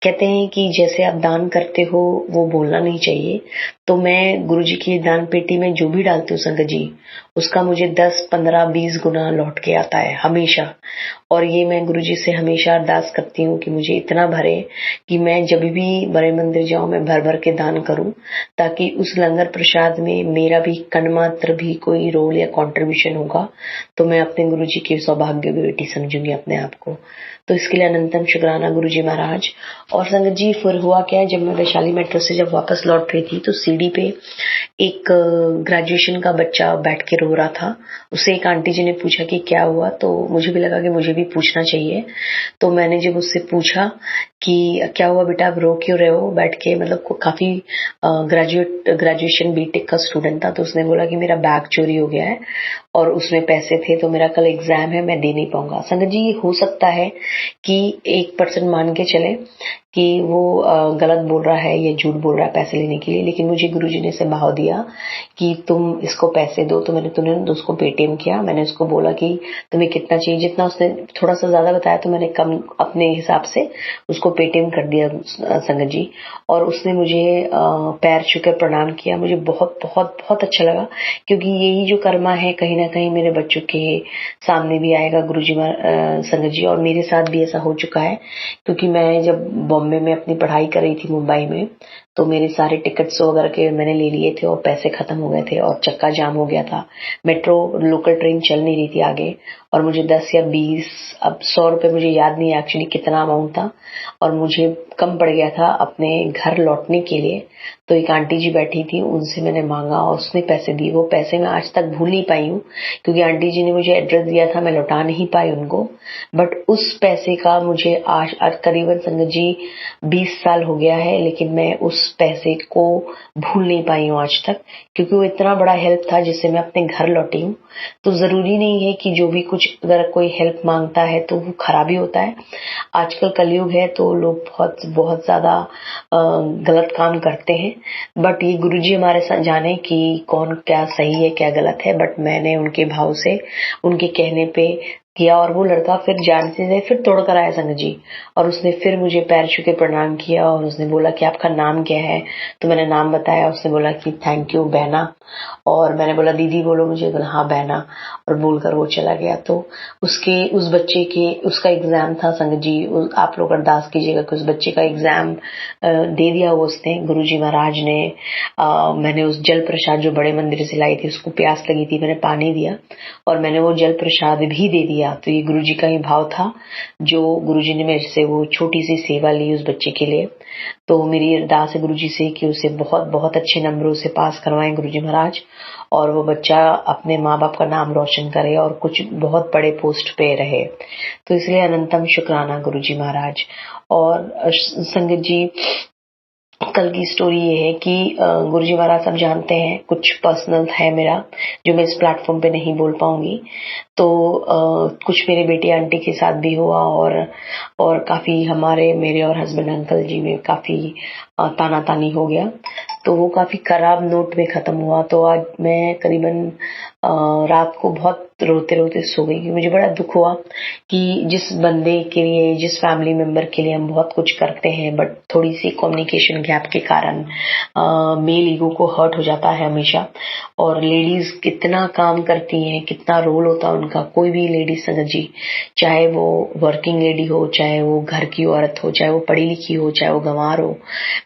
Speaker 6: कहते हैं कि जैसे आप दान करते हो वो बोलना नहीं चाहिए। तो मैं गुरुजी की दान पेटी में जो भी डालती हूँ संगत जी, उसका मुझे 10, 15, 20 गुना लौट के आता है हमेशा। और ये मैं गुरुजी से हमेशा अरदास करती हूँ कि मुझे इतना भरे कि मैं जब भी बड़े मंदिर जाऊं मैं भर भर के दान करूं, ताकि उस लंगर प्रसाद में मेरा भी कणमात्र भी कोई रोल या कंट्रीब्यूशन होगा तो मैं अपने गुरुजी की सौभाग्य बेटी समझूंगी अपने आप को। तो इसके लिए अनंतम शुक्राना गुरुजी महाराज। और संगत जी फिर हुआ क्या, जब मैं वैशाली मेट्रो से जब वापस लौट रही थी तो सीढ़ी सीढ़ी पे एक ग्रेजुएशन का बच्चा बैठ के रो रहा था। उससे एक आंटी जी ने पूछा कि क्या हुआ, तो मुझे भी लगा कि मुझे भी पूछना चाहिए। तो मैंने जब उससे पूछा कि क्या हुआ बेटा, आप रो क्यों रहे हो बैठ के, मतलब काफी ग्रेजुएशन बीटेक का स्टूडेंट था। तो उसने बोला कि मेरा बैग चोरी हो गया है और उसमें पैसे थे, तो मेरा कल एग्जाम है, मैं दे नहीं पाऊंगा। संगत जी, हो सकता है कि 1% मान के चले कि वो गलत बोल रहा है या झूठ बोल रहा है पैसे लेने के लिए, लेकिन मुझे गुरुजी ने ऐसे भाव दिया कि तुम इसको पैसे दो। तो मैंने तुरंत उसको पेटीएम किया। मैंने उसको बोला कि तुम्हें कितना चाहिए, जितना उसने थोड़ा सा ज्यादा बताया तो मैंने कम अपने हिसाब से उसको पेटीएम कर दिया संगत जी। और उसने मुझे पैर छू के प्रणाम किया। मुझे बहुत बहुत बहुत अच्छा लगा, क्योंकि यही जो कर्मा है कहीं ना कहीं मेरे बच्चों के सामने भी आएगा गुरुजी संगत जी। और मेरे साथ भी ऐसा हो चुका है, क्योंकि मैं जब बॉम्बे में अपनी पढ़ाई कर रही थी मुंबई में, तो मेरे सारे टिकट्स वगैरह के मैंने ले लिए थे और पैसे खत्म हो गए थे और चक्का जाम हो गया था। मेट्रो लोकल ट्रेन चल नहीं रही थी आगे, और मुझे 10 या 20, अब 100 रुपए मुझे याद नहीं है एक्चुअली कितना अमाउंट था, और मुझे कम पड़ गया था अपने घर लौटने के लिए। तो एक आंटी जी बैठी थी, उनसे मैंने मांगा और उसने पैसे दिए। वो पैसे मैं आज तक भूल नहीं पाई हूँ, क्योंकि आंटी जी ने मुझे एड्रेस दिया था, मैं लौटा नहीं पाई उनको। बट उस पैसे का मुझे आज करीबन संगत जी 20 साल हो गया है, लेकिन मैं उस पैसे को भूल नहीं पाई हूँ आज तक, क्योंकि वो इतना बड़ा हेल्प था जिससे मैं अपने घर लौटी हूँ। तो जरूरी नहीं है कि जो भी कुछ अगर कोई हेल्प मांगता है तो वो खराबी होता है। आजकल कलयुग है तो लोग बहुत बहुत ज्यादा गलत काम करते हैं, बट ये गुरुजी हमारे साथ जाने कि कौन क्या सही है क्या गलत है। बट मैंने उनके भाव से, उनके कहने पे किया, और वो लड़का फिर जान से फिर तोड़ कर आया संगत जी। और उसने फिर मुझे पैर छू के प्रणाम किया और उसने बोला कि आपका नाम क्या है, तो मैंने नाम बताया। उसने बोला कि थैंक यू बहना, और मैंने बोला दीदी बोलो मुझे, बोला हाँ बहना, और बोलकर वो चला गया। तो उस बच्चे के उसका एग्जाम था संगत जी। आप लोग अरदास कीजिएगा कि उस बच्चे का एग्जाम दे दिया वो उसने, गुरुजी महाराज ने। मैंने उस जल प्रसाद जो बड़े मंदिर से लाई थी, उसको प्यास लगी थी, मैंने पानी दिया और मैंने वो जल प्रसाद भी दे दिया। तो ये गुरुजी का ही भाव था, जो गुरुजी ने मेरे से वो छोटी सी सेवा ली उस बच्चे के लिए। तो मेरी अरदास है गुरुजी से कि उसे बहुत बहुत अच्छे नंबरों से पास करवाएं गुरुजी महाराज, और वो बच्चा अपने माँ बाप का नाम रोशन करे और कुछ बहुत बड़े पोस्ट पे रहे। तो इसलिए अनंतम शुक्राना गुरुजी महाराज। और संगत जी, कल की स्टोरी ये है कि गुरुजी महाराज सब जानते हैं, कुछ पर्सनल है मेरा जो मैं इस प्लेटफॉर्म पे नहीं बोल पाऊंगी। तो कुछ मेरे बेटे आंटी के साथ भी हुआ, और काफी मेरे और हस्बैंड अंकल जी में काफी ताना तानी हो गया। तो वो काफी खराब नोट में खत्म हुआ। तो आज मैं करीबन रात को बहुत रोते रोते सो गई। मुझे बड़ा दुख हुआ कि जिस बंदे के लिए, जिस फैमिली मेंबर के लिए हम बहुत कुछ करते हैं, बट थोड़ी सी कम्युनिकेशन गैप के कारण मेल ईगो को हर्ट हो जाता है हमेशा। और लेडीज कितना काम करती हैं, कितना रोल होता है उनका। कोई भी लेडीज संगत जी, चाहे वो वर्किंग लेडी हो, चाहे वो घर की औरत हो, चाहे वो पढ़ी लिखी हो, चाहे वो गंवार हो,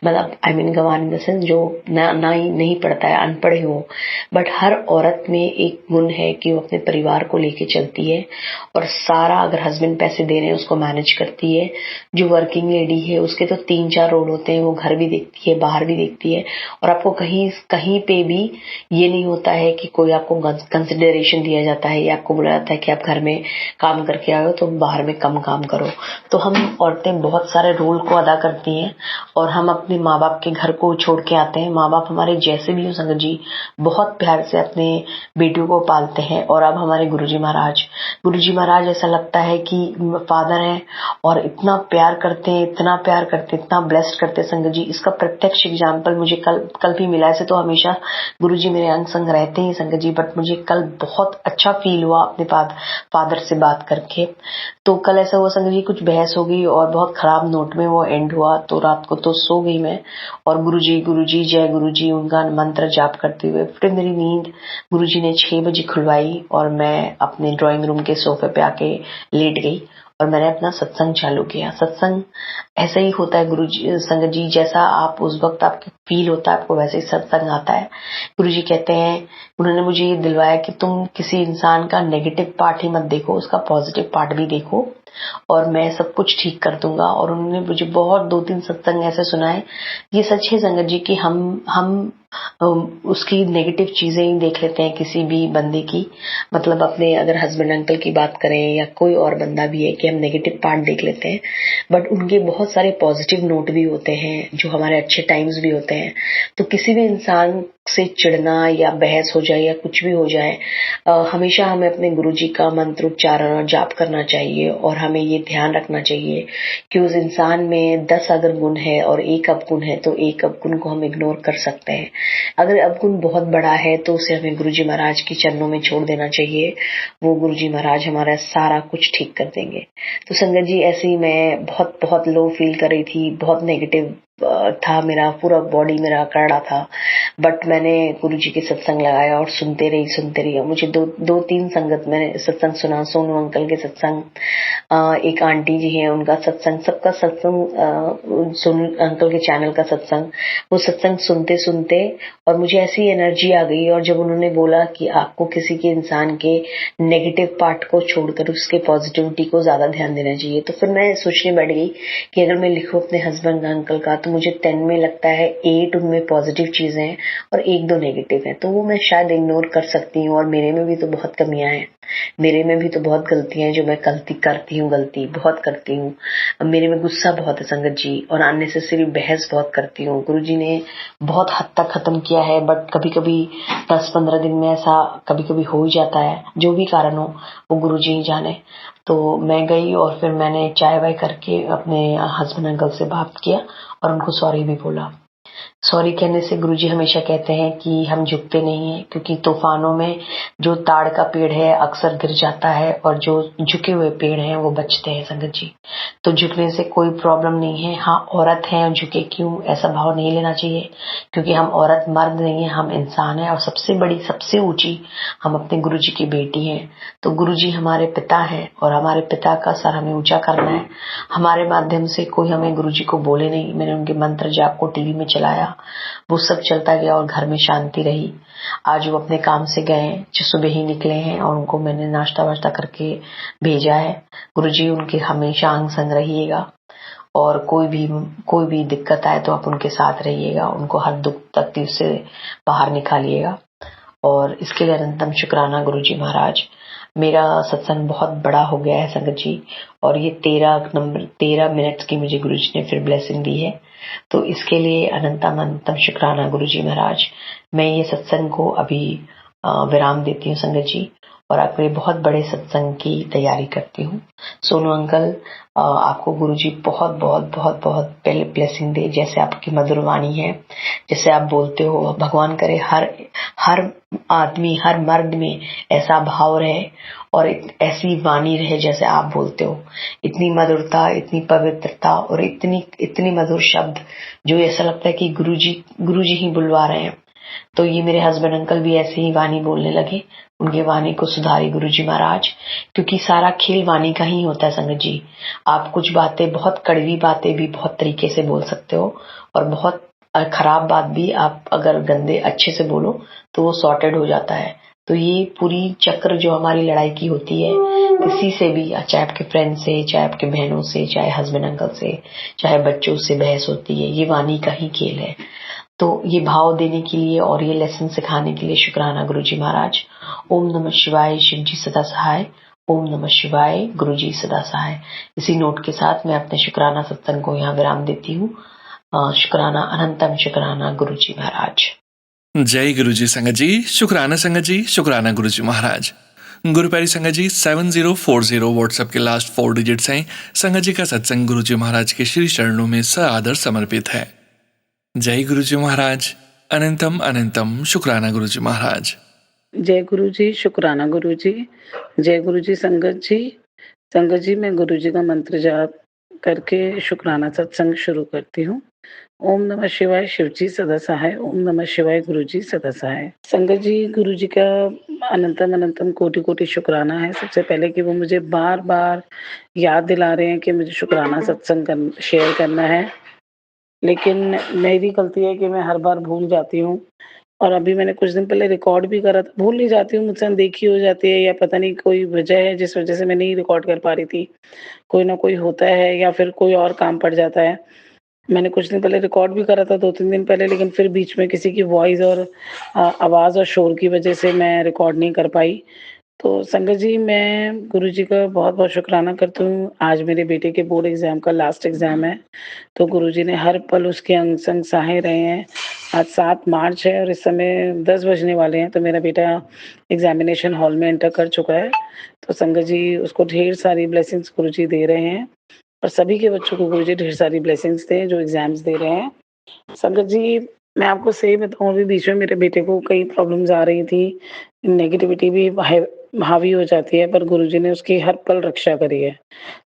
Speaker 6: मतलब I mean Ganwar in the sense जो ना ही नहीं पढ़ता है, अनपढ़ हो, बट हर औरत में एक गुण है कि वो अपने परिवार को लेके चलती है, और सारा अगर हस्बैंड पैसे दे रहे हैं उसको मैनेज करती है। जो वर्किंग लेडी है उसके तो 3-4 रोल होते हैं, वो घर भी देखती है, बाहर भी देखती है, और आपको कहीं पे भी ये नहीं होता है कि कोई आपको कंसिडरेशन दिया जाता है या आपको बोला जाता है कि आप घर में काम करके आए हो तो बाहर में कम काम करो। तो हम औरतें बहुत सारे रोल को अदा करती हैं, और हम अपने माँ बाप के घर को छोड़ के आते हैं। माँ बाप हमारे जैसे भी हो संगत जी, बहुत प्यार से अपने बेटियों को पालते हैं। और अब हमारे गुरुजी महाराज ऐसा लगता है कि फादर हैं, और इतना प्यार करते हैं, इतना प्यार करते, इतना ब्लेस्ड करते हैं संगत जी। इसका प्रत्यक्ष एग्जाम्पल मुझे कल भी मिला। ऐसे तो हमेशा गुरुजी मेरे अंग संग रहते हैं संगत जी, बट मुझे कल बहुत अच्छा फील हुआ अपने फादर से बात करके। तो कल ऐसा हुआ संगत जी, कुछ बहस हो गई और बहुत खराब नोट में वो एंड हुआ। तो रात को तो सो गई मैं, और गुरुजी जय गुरुजी उनका मंत्र जाप करते हुए फिर मेरी नींद गुरुजी ने 6 बजे खुलवाई, और मैं अपने ड्राइंग रूम के सोफे पे आके लेट गई और मैंने अपना सत्संग चालू किया। सत्संग ऐसा ही होता है गुरु जी संगत जी, जैसा आप उस वक्त आपको फील होता है आपको वैसे ही सत्संग आता है। गुरु जी कहते हैं, उन्होंने मुझे ये दिलवाया कि तुम किसी इंसान का नेगेटिव पार्ट ही मत देखो, उसका पॉजिटिव पार्ट भी देखो और मैं सब कुछ ठीक कर दूंगा। और उन्होंने मुझे बहुत 2-3 सत्संग ऐसे सुनाए। ये सच है संगत जी कि हम उसकी नेगेटिव चीजें ही देख लेते हैं किसी भी बंदे की, मतलब अपने अगर हस्बैंड अंकल की बात करें या कोई और बंदा भी है कि हम नेगेटिव पार्ट देख लेते हैं, बट उनके बहुत सारे पॉजिटिव नोट भी होते हैं जो हमारे अच्छे टाइम्स भी होते हैं। तो किसी भी इंसान से चिढ़ना या बहस हो जाए या कुछ भी हो जाए, हमेशा हमें अपने गुरुजी का मंत्र उच्चारण और जाप करना चाहिए और हमें ये ध्यान रखना चाहिए कि उस इंसान में 10 अगर गुण है और एक अवगुण है तो एक अवगुण को हम इग्नोर कर सकते हैं। अगर अवगुण बहुत बड़ा है तो उसे हमें गुरुजी महाराज के चरणों में छोड़ देना चाहिए, वो गुरुजी महाराज हमारा सारा कुछ ठीक कर देंगे। तो संगत जी ऐसे ही मैं बहुत बहुत लो फील कर रही थी, बहुत नेगेटिव था, मेरा पूरा बॉडी मेरा अकड़ रहा था, बट मैंने गुरुजी के सत्संग लगाया और सुनते रही। मुझे दो तीन संगत मैंने सत्संग सुना, सोनू अंकल के सत्संग, एक आंटी जी हैं उनका सत्संग, सबका सत्संग, सोनू अंकल के चैनल का सत्संग, वो सत्संग सुनते सुनते और मुझे ऐसी एनर्जी आ गई। और जब उन्होंने बोला कि आपको किसी के इंसान के नेगेटिव पार्ट को छोड़कर उसके पॉजिटिविटी को ज्यादा ध्यान देना चाहिए, तो फिर मैं सोचने बैठ गई कि अगर मैं लिखूं अपने हस्बैंड अंकल का तो मुझे 10 में लगता है 8 उनमें पॉजिटिव चीजें हैं और 1-2 नेगेटिव है, तो वो मैं शायद इग्नोर कर सकती हूँ। और मेरे में भी तो बहुत कमियां हैं, मेरे में भी तो बहुत गलतियां हैं जो मैं गलती करती हूँ, गलती बहुत करती हूँ। मेरे में गुस्सा बहुत है संगत जी और अननेसेसरी बहस बहुत करती हूँ। गुरुजी ने बहुत हद तक खत्म किया है, बट कभी कभी 10-15 दिन में ऐसा कभी कभी हो ही जाता है, जो भी कारण हो वो गुरुजी ही जाने। तो मैं गई और फिर मैंने चाय वाय करके अपने हस्बैंड अंकल से बात किया और उनको सॉरी भी बोला। सॉरी कहने से गुरुजी हमेशा कहते हैं कि हम झुकते नहीं हैं, क्योंकि तूफानों में जो ताड़ का पेड़ है अक्सर गिर जाता है और जो झुके हुए पेड़ हैं वो बचते हैं संगत जी। तो झुकने से कोई प्रॉब्लम नहीं है। हाँ, औरत है और झुके क्यों, ऐसा भाव नहीं लेना चाहिए, क्योंकि हम औरत मर्द नहीं है, हम इंसान है और सबसे बड़ी सबसे ऊंची हम अपने गुरुजी की बेटी हैं। तो गुरुजी हमारे पिता हैं और हमारे पिता का सर हमें ऊंचा करना है। हमारे माध्यम से कोई हमें गुरुजी को बोले नहीं। मैंने उनके मंत्र जाप को टीवी में चलाया, वो सब चलता गया और घर में शांति रही। आज वो अपने काम से गए, जो सुबह ही निकले हैं और उनको मैंने नाश्ता वाश्ता करके भेजा है। गुरुजी उनके हमेशा अंग संग रहिएगा और कोई भी दिक्कत आए तो आप उनके साथ रहिएगा, उनको हर दुख तकलीफ से बाहर निकालिएगा। और इसके लिए अनंतम शुक्राना गुरुजी महाराज। मेरा सत्संग बहुत बड़ा हो गया है संगत जी, और ये 13 मिनट की मुझे गुरुजी ने फिर ब्लेसिंग दी है, तो इसके लिए अनंतम अनंतम शुक्राना गुरुजी महाराज। मैं ये सत्संग को अभी विराम देती हूँ संगत जी और अगले बहुत बड़े सत्संग की तैयारी करती हूँ। सोनू अंकल, आपको गुरुजी बहुत बहुत बहुत बहुत पहले ब्लेसिंग दे, जैसे आपकी मधुर वाणी है, जैसे आप बोलते हो, भगवान करे हर आदमी हर मर्द में ऐसा भाव रहे और ऐसी वाणी रहे जैसे आप बोलते हो। इतनी मधुरता, इतनी पवित्रता और इतनी मधुर शब्द जो ऐसा लगता है कि गुरुजी ही बुलवा रहे हैं। तो ये मेरे हस्बैंड अंकल भी ऐसे ही वाणी बोलने लगे, उनके वाणी को सुधारी गुरुजी महाराज, क्योंकि सारा खेल वाणी का ही होता है संगत जी। आप कुछ बातें, बहुत कड़वी बातें भी बहुत तरीके से बोल सकते हो और बहुत खराब बात भी आप अगर गंदे अच्छे से बोलो तो वो सॉर्टेड हो जाता है। तो ये पूरी चक्र जो हमारी लड़ाई की होती है किसी से भी, चाहे आपके फ्रेंड से, चाहे आपके बहनों से, चाहे हस्बैंड अंकल से, चाहे बच्चों से बहस होती है, ये वाणी का ही खेल है। तो ये भाव देने के लिए और ये लेसन सिखाने के लिए शुक्राना गुरुजी महाराज। ओम नमः शिवाय, शिव जी सदा सहाय। ओम नमः शिवाय, गुरुजी सदा सहाय। इसी नोट के साथ मैं अपने शुक्राना सत्संग को यहाँ विराम देती हूँ। शुक्राना, अनंतम शुक्राना गुरुजी महाराज।
Speaker 1: जय गुरुजी संगत जी, शुक्राना संगत जी, शुक्राना गुरुजी महाराज। गुरु प्यारी संगत जी, 7040 व्हाट्सएप के लास्ट 4 डिजिट्स हैं। संगत जी का सत्संग गुरुजी महाराज के श्री चरणों में सआदर समर्पित है। जय गुरुजी महाराज, अनंतम अनंतम शुक्राना गुरुजी महाराज।
Speaker 5: जय गुरु जी, शुक्राना गुरु जी। जय गुरु जी संगत जी। संगत जी, मैं गुरु जी का मंत्र जाप करके शुक्राना सत्संग शुरू करती हूँ।
Speaker 7: ओम नमः शिवाय, शिवजी सदा सहाय। ओम नमः शिवाय, गुरुजी सदा सहाय। संगत जी, गुरुजी का अनंतम अनंतम कोटि-कोटि शुक्राना है। सबसे पहले कि वो मुझे बार-बार याद दिला रहे हैं कि मुझे शुक्राना सत्संग शेयर करना है। लेकिन मेरी गलती है कि मैं हर बार भूल जाती हूँ और अभी मैंने कुछ दिन पहले रिकॉर्ड भी करा था। भूल नहीं जाती हूँ, मुझसे अनदेखी हो जाती है या पता नहीं कोई वजह है जिस वजह से मैं नहीं रिकॉर्ड कर पा रही थी। कोई ना कोई होता है या फिर कोई और काम पड़ जाता है। मैंने कुछ दिन पहले रिकॉर्ड भी करा था 2-3 दिन पहले, लेकिन फिर बीच में किसी की वॉइस और आवाज़ और शोर की वजह से मैं रिकॉर्ड नहीं कर पाई। तो संगत जी, मैं गुरुजी का बहुत-बहुत शुकराना करती हूँ। आज मेरे बेटे के बोर्ड एग्ज़ाम का लास्ट एग्ज़ाम है, तो गुरुजी ने हर पल उसके अंग संग सहाय रहे हैं। आज 7 मार्च है और इस समय 10 बजने वाले हैं, तो मेरा बेटा एग्ज़ामिनेशन हॉल में एंटर कर चुका है। तो संगत जी, उसको ढेर सारी ब्लेसिंग्स गुरुजी दे रहे हैं और सभी के बच्चों को गुरुजी ढेर सारी ब्लेसिंग्स दें जो एग्ज़ाम्स दे रहे हैं। संगत जी, मैं आपको सही बताऊँ, अभी बीच में मेरे बेटे को कई प्रॉब्लम्स आ रही थी, नेगेटिविटी भी हावी हो जाती है, पर गुरुजी ने उसकी हर पल रक्षा करी है।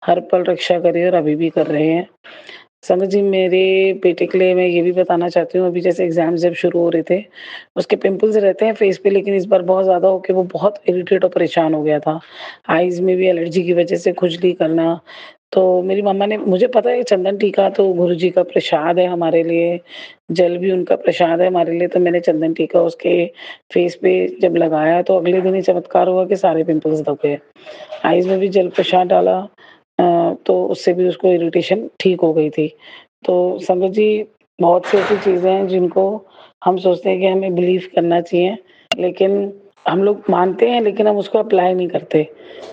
Speaker 7: हर पल रक्षा करी है और अभी भी कर रहे हैं। संगत जी, मेरे बेटे के लिए मैं ये भी बताना चाहती हूँ, अभी जैसे एग्ज़ाम्स जब शुरू हो रहे थे, उसके पिंपल्स रहते हैं फेस पे, लेकिन इस बार बहुत ज़्यादा हो के वो बहुत इरिटेट और परेशान हो गया था। आइज़ में भी एलर्जी की वज़ह से खुजली करना, तो मेरी मम्मा ने, मुझे पता है चंदन टीका तो गुरुजी का प्रसाद है हमारे लिए, जल भी उनका प्रसाद है हमारे लिए, तो मैंने चंदन टीका उसके फेस पे जब लगाया तो अगले दिन ही चमत्कार हुआ कि सारे पिंपल्स दब गए। आइज़ में भी जल प्रसाद डाला, तो उससे भी उसको इरिटेशन ठीक हो गई थी। तो संगत जी, बहुत सी ऐसी चीज़ें हैं जिनको हम सोचते हैं कि हमें बिलीव करना चाहिए, लेकिन हम लोग मानते हैं लेकिन हम उसको अप्लाई नहीं करते।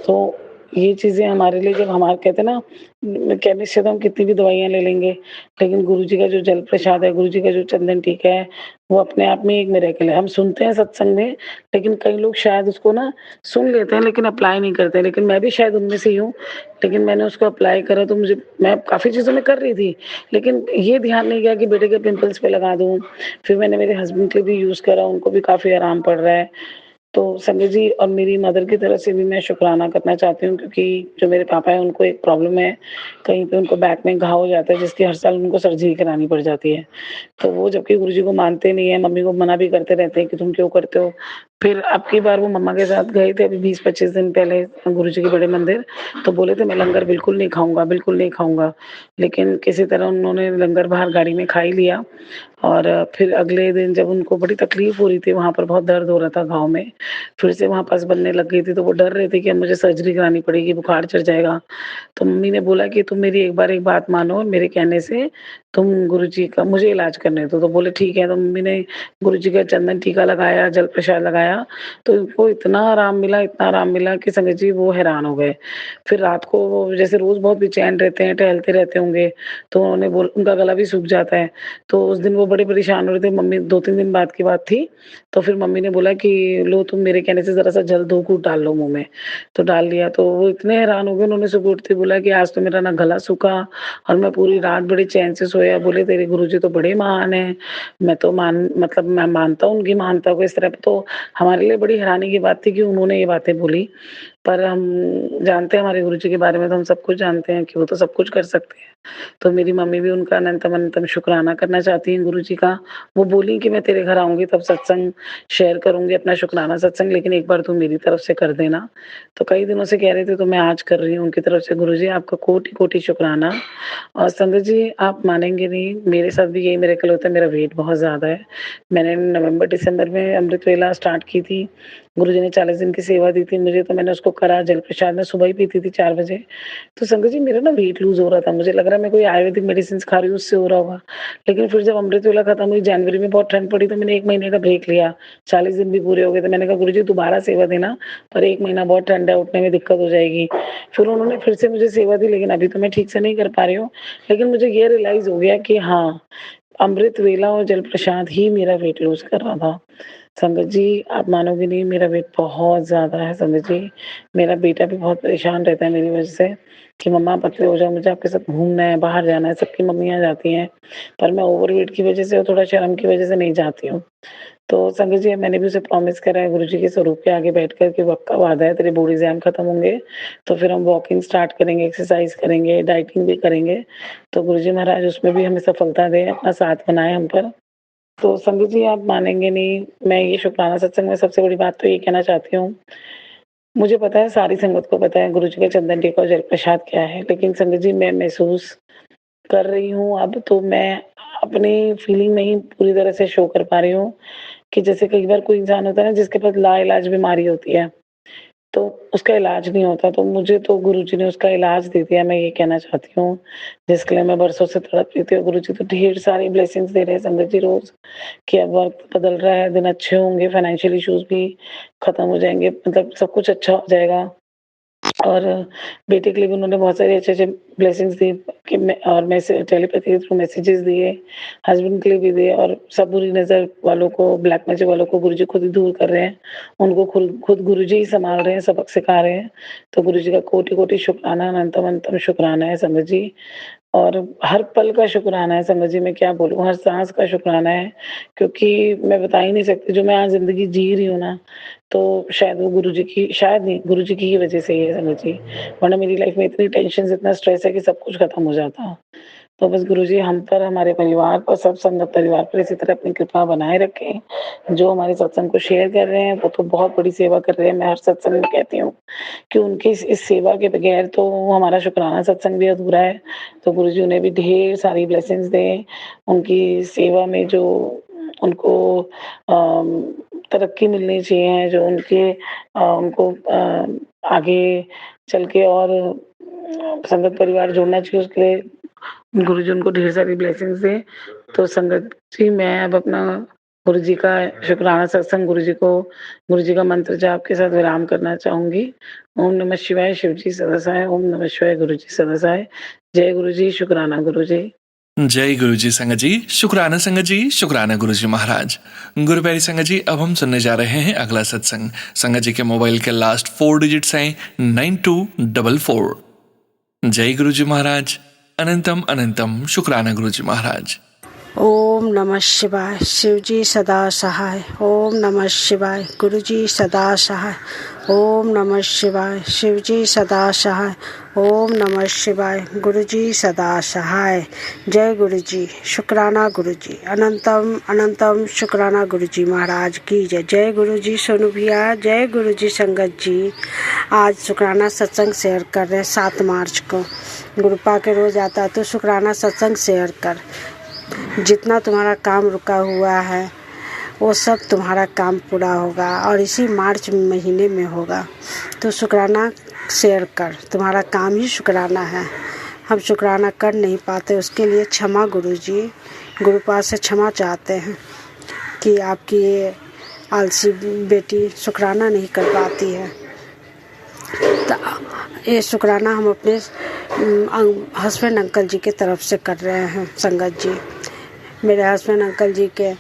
Speaker 7: तो ये चीज़ें हमारे लिए, जब हमारे कहते हैं ना, केमिस्ट से तो हम कितनी भी दवाइयाँ ले लेंगे, लेकिन गुरुजी का जो जल प्रसाद है, गुरुजी का जो चंदन टीका है, वो अपने आप में एक मिरेकल है। हम सुनते हैं सत्संग में, लेकिन कई लोग शायद उसको ना सुन लेते हैं लेकिन अप्लाई नहीं करते। लेकिन मैं भी शायद उनमें से ही हूँ, लेकिन मैंने उसको अप्लाई करा तो मैं काफ़ी चीज़ों में कर रही थी, लेकिन ये ध्यान नहीं गया कि बेटे के पिंपल्स पे लगा दूँ। फिर मैंने मेरे हस्बैंड के लिए भी यूज़ करा, उनको भी काफ़ी आराम पड़ रहा है। तो संजय जी, और मेरी मदर की तरफ से भी मैं शुकराना करना चाहती हूँ, क्योंकि जो मेरे पापा हैं उनको एक प्रॉब्लम है, कहीं पे उनको बैक में घाव हो जाता है जिसकी हर साल उनको सर्जरी करानी पड़ जाती है। तो वो जबकि गुरुजी को मानते नहीं है, मम्मी को मना भी करते रहते हैं कि तुम क्यों करते हो? फिर अब की बार वो मम्मा के साथ गए थे अभी 20-25 दिन पहले गुरुजी के बड़े मंदिर, तो बोले थे मैं लंगर बिल्कुल नहीं खाऊँगा, बिल्कुल नहीं खाऊँगा। लेकिन किसी तरह उन्होंने लंगर बाहर गाड़ी में खा ही लिया और फिर अगले दिन जब उनको बड़ी तकलीफ़ हो रही थी, वहाँ पर बहुत दर्द हो रहा था घाव में, फिर से वहाँ पस बनने लग गई थी, तो वो डर रहे थे कि अब मुझे सर्जरी करानी पड़ेगी, बुखार चढ़ जाएगा। तो मम्मी ने बोला कि तुम मेरी एक बार एक बात मानो, मेरे कहने से तुम गुरुजी का मुझे इलाज करने दो। तो बोले ठीक है, तो मम्मी ने गुरुजी का चंदन टीका लगाया, जल प्रसाद लगाया, तो उनको इतना आराम मिला कि संगत जी वो हैरान हो गए। फिर रात को वो जैसे रोज़ बहुत बेचैन रहते हैं, टहलते रहते होंगे, तो उनका गला भी सूख जाता है। तो उस दिन वो बड़े परेशान हो रहे थे, मम्मी 2-3 दिन बाद की बात थी, तो फिर मम्मी ने बोला कि लो तुम मेरे कहने से ज़रा-सा जल 2 घूँट डाल लो मुँह में। तो डाल लिया, तो वो इतने हैरान हो गए, उन्होंने सुबह उठते बोला कि आज तो मेरा ना गला सूखा और मैं पूरी रात बड़े चैन से सोया। बोले तेरे गुरुजी तो बड़े महान हैं। मैं मानता हूँ उनकी महानता को इस तरह। तो हमारे लिए बड़ी हैरानी की बात थी कि उन्होंने ये बातें बोली। पर हम जानते हैं हमारे गुरुजी के बारे में, तो हम सब कुछ जानते हैं कि वो तो सब कुछ कर सकते हैं। तो मेरी मम्मी भी उनका अनंतम अनंतम शुकराना करना चाहती हैं गुरुजी का। वो बोली कि मैं तेरे घर आऊँगी तब सत्संग शेयर करूँगी, अपना शुकराना सत्संग, लेकिन एक बार तू मेरी तरफ से कर देना। तो कई दिनों से कह रहे थे, तो मैं आज कर रही हूँ उनकी तरफ से। गुरुजी, आपका कोटि-कोटि शुकराना। और संगत जी, आप मानेंगे नहीं, मेरे साथ भी यही मिरेकल होता है, मेरा वेट बहुत ज़्यादा है। मैंने नवंबर-दिसंबर में अमृत वेला स्टार्ट की थी। गुरुजी ने 40 दिन की सेवा दी थी मुझे, तो मैंने उसको करा। जल प्रसाद मैं सुबह ही पीती थी 4 बजे। तो संगत जी, मेरा ना वेट लूज़ हो रहा था। मुझे लग रहा है मैं कोई आयुर्वेदिक मेडिसिन्स खा रही हूँ, उससे हो रहा होगा। लेकिन फिर जब अमृत वेला खत्म हुई, जनवरी में बहुत ठंड पड़ी, तो मैंने 1 महीने का ब्रेक लिया। 40 दिन भी पूरे हो गए थे। मैंने कहा गुरुजी दोबारा सेवा देना, पर 1 महीना बहुत ठंड है, उठने में दिक्कत हो जाएगी। फिर उन्होंने फिर से मुझे सेवा दी, लेकिन अभी तो मैं ठीक से नहीं कर पा रही हूँ। लेकिन मुझे ये रियलाइज़ हो गया कि हाँ, अमृत वेला और जल प्रसाद ही मेरा वेट लूज़ कर रहा था। संगत जी, आप मानोगे नहीं, मेरा वेट बहुत ज़्यादा है संगत जी। मेरा बेटा भी बहुत परेशान रहता है मेरी वज़ह से कि मम्मा पतले हो जाओ, मुझे आपके साथ घूमना है, बाहर जाना है, सबकी मम्मियाँ जाती हैं। पर मैं ओवरवेट की वज़ह से और थोड़ा शर्म की वज़ह से नहीं जाती हूँ। तो संगत जी, मैंने भी उसे प्रॉमिस करा है गुरुजी के स्वरूप के आगे बैठ कर कि पक्का वादा है तेरे बोर्ड एग्ज़ाम खत्म होंगे, तो फिर हम वॉकिंग स्टार्ट करेंगे, एक्सरसाइज़ करेंगे, डाइटिंग भी करेंगे। तो गुरुजी महाराज उसमें भी हमें सफलता दें, अपना साथ बनाएँ हम पर। तो संगत जी, आप मानेंगे नहीं, मैं ये शुक्राना सत्संग में सबसे बड़ी बात तो ये कहना चाहती हूँ, मुझे पता है सारी संगत को पता है गुरुजी का चंदन टीका और जल प्रसाद क्या है, लेकिन संगत जी मैं महसूस कर रही हूँ अब तो मैं अपनी फीलिंग में ही पूरी तरह से शो कर पा रही हूँ कि जैसे कई बार कोई इंसान होता है ना जिसके पास लाइलाज बीमारी होती है, तो उसका इलाज नहीं होता, तो मुझे तो गुरुजी ने उसका इलाज दे दिया, मैं ये कहना चाहती हूँ, जिसके लिए मैं बरसों से तड़प रही थी और गुरुजी तो ढेर सारी ब्लेसिंग्स दे रहे हैं संगत जी रोज़ कि अब वक़्त बदल रहा है, दिन अच्छे होंगे, फाइनेंशियल इश्यूज़ भी खत्म हो जाएँगे, मतलब सब कुछ अच्छा हो जाएगा। और बेटे के लिए भी उन्होंने बहुत सारे अच्छे-अच्छे ब्लेसिंग्स दी कि मैं और टेलीपैथी के थ्रू मैसेजेस दिए, हस्बैंड के लिए भी दिए और सब बुरी नज़र वालों को, ब्लैक मैजिक वालों को गुरुजी खुद ही दूर कर रहे हैं। उनको खुद गुरुजी ही सँभाल रहे हैं, सबक सिखा रहे हैं। तो गुरुजी का कोटि-कोटि शुक्राना, अनंतम शुक्राना है संगत जी। और हर पल का शुक्राना है संगत जी, मैं क्या बोलूँ, हर साँस का शुक्राना है, क्योंकि मैं बता ही नहीं सकती जो मैं आज ज़िंदगी जी रही हूँ ना, तो शायद वो गुरुजी की शायद नहीं, गुरुजी की ही वज़ह से ही है संगत जी। वरना मेरी लाइफ़ में इतनी टेंशन्स, इतना स्ट्रेस है कि सब कुछ खत्म हो जाता। तो बस गुरुजी हम पर, हमारे परिवार पर, सब संगत परिवार पर इसी तरह अपनी कृपा बनाए रखें। जो हमारे सत्संग को शेयर कर रहे हैं, वो तो बहुत बड़ी सेवा कर रहे हैं। मैं हर सत्संग में कहती हूँ कि उनकी इस सेवा के बगैर तो हमारा शुक्राना सत्संग भी अधूरा है। तो गुरुजी उन्हें भी ढेर सारी ब्लेसिंग्स दें। उनकी सेवा में जो उनको तरक्की मिलनी चाहिए, जो उनको आगे चल के और संगत परिवार जोड़ना चाहिए, उसके लिए गुरुजी उनको ढेर सारी ब्लेसिंग्स दें। तो संगत जी, मैं अब अपना गुरुजी का शुक्राना सत्संग, गुरुजी का मंत्र जाप के साथ विराम करना चाहूँगी। ओम नमः शिवाय, शिव जी सदा सहाय। ओम नमः शिवाय, गुरुजी सदा सहाय। जय गुरुजी, शुक्राना गुरुजी।
Speaker 1: जय गुरु जी संगत जी, शुक्राना संगत जी, शुक्राना गुरु जी महाराज। गुरु प्यारी संगत जी, अब हम सुनने जा रहे हैं अगला सत्संग। संगत जी के मोबाइल के लास्ट 4 डिजिट्स हैं 9244। जय गुरु जी महाराज, अनंतम अनंतम शुक्राना गुरु जी महाराज।
Speaker 8: ओम नमः शिवाय, शिव जी सदा सहाय। ओम नमः शिवाय, गुरु जी सदा सहाय। ओम नमः शिवाय, शिव जी सदा सहाय। ओम नमः शिवाय, गुरु जी सदा सहाय। जय गुरु जी, शुक्राना गुरु जी, अनंतम अनंतम शुक्राना गुरु जी महाराज की जय। जय गुरु जी सोनू भैया, जय गुरु जी संगत जी। आज शुक्राना सत्संग शेयर कर रहे हैं 7 मार्च को। गुरुपा के रोज आता है तो शुक्राना सत्संग शेयर कर। जितना तुम्हारा काम रुका हुआ है वो सब तुम्हारा काम पूरा होगा और इसी मार्च महीने में होगा। तो शुक्राना शेयर कर, तुम्हारा काम ही शुक्राना है। हम शुक्राना कर नहीं पाते, उसके लिए क्षमा गुरुजी, गुरुपा से क्षमा चाहते हैं कि आपकी ये आलसी बेटी शुक्राना नहीं कर पाती है। तो ये शुक्राना हम अपने हस्बैंड अंकल जी के तरफ से कर रहे हैं संगत जी। मेरे हस्बैंड अंकल जी के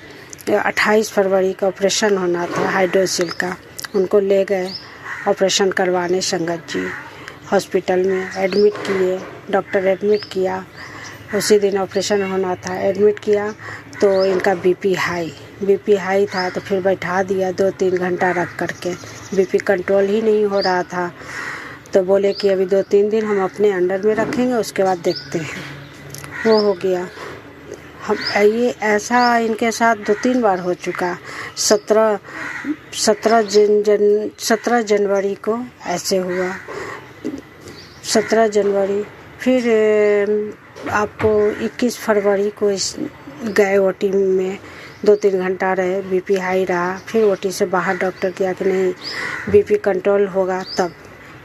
Speaker 8: 28 फरवरी का ऑपरेशन होना था हाइड्रोसिल का, उनको ले गए ऑपरेशन करवाने संगत जी। हॉस्पिटल में एडमिट किए, डॉक्टर एडमिट किया, उसी दिन ऑपरेशन होना था। एडमिट किया तो इनका बीपी हाई था, तो फिर बैठा दिया 2-3 घंटा रख करके। बीपी कंट्रोल ही नहीं हो रहा था, तो बोले कि अभी 2-3 दिन हम अपने अंडर में रखेंगे, उसके बाद देखते हैं। वो हो गया। हम ये ऐसा इनके साथ 2-3 बार हो चुका। 17 जनवरी को ऐसे हुआ, 17 जनवरी, फिर आपको 21 फरवरी को गए ओटी में, 2-3 घंटा रहे, बीपी हाई रहा। फिर ओटी से बाहर डॉक्टर किया कि नहीं बीपी कंट्रोल होगा तब।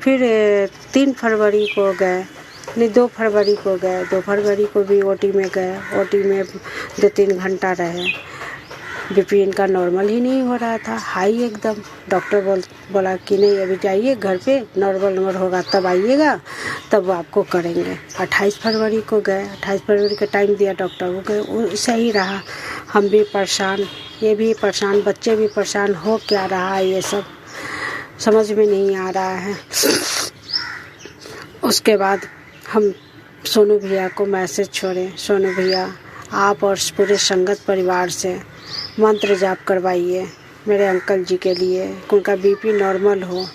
Speaker 8: फिर 3 फरवरी को गए, नहीं 2 फरवरी को गए, 2 फरवरी को भी ओटी में गए। ओटी में 2-3 घंटा रहे, बीपी इनका नॉर्मल ही नहीं हो रहा था, हाई एकदम। डॉक्टर बोला कि नहीं अभी जाइए घर पे, नॉर्मल होगा तब आइएगा, तब आपको करेंगे। 28 फरवरी को गए, 28 फरवरी का टाइम दिया डॉक्टर को, गए, सही रहा। हम भी परेशान ये भी परेशान, बच्चे भी परेशान, हो क्या रहा है ये सब समझ में नहीं आ रहा है। उसके बाद हम सोनू भैया को मैसेज छोड़े, सोनू भैया आप और पूरे संगत परिवार से मंत्र जाप करवाइए मेरे अंकल जी के लिए, उनका बीपी नॉर्मल हो,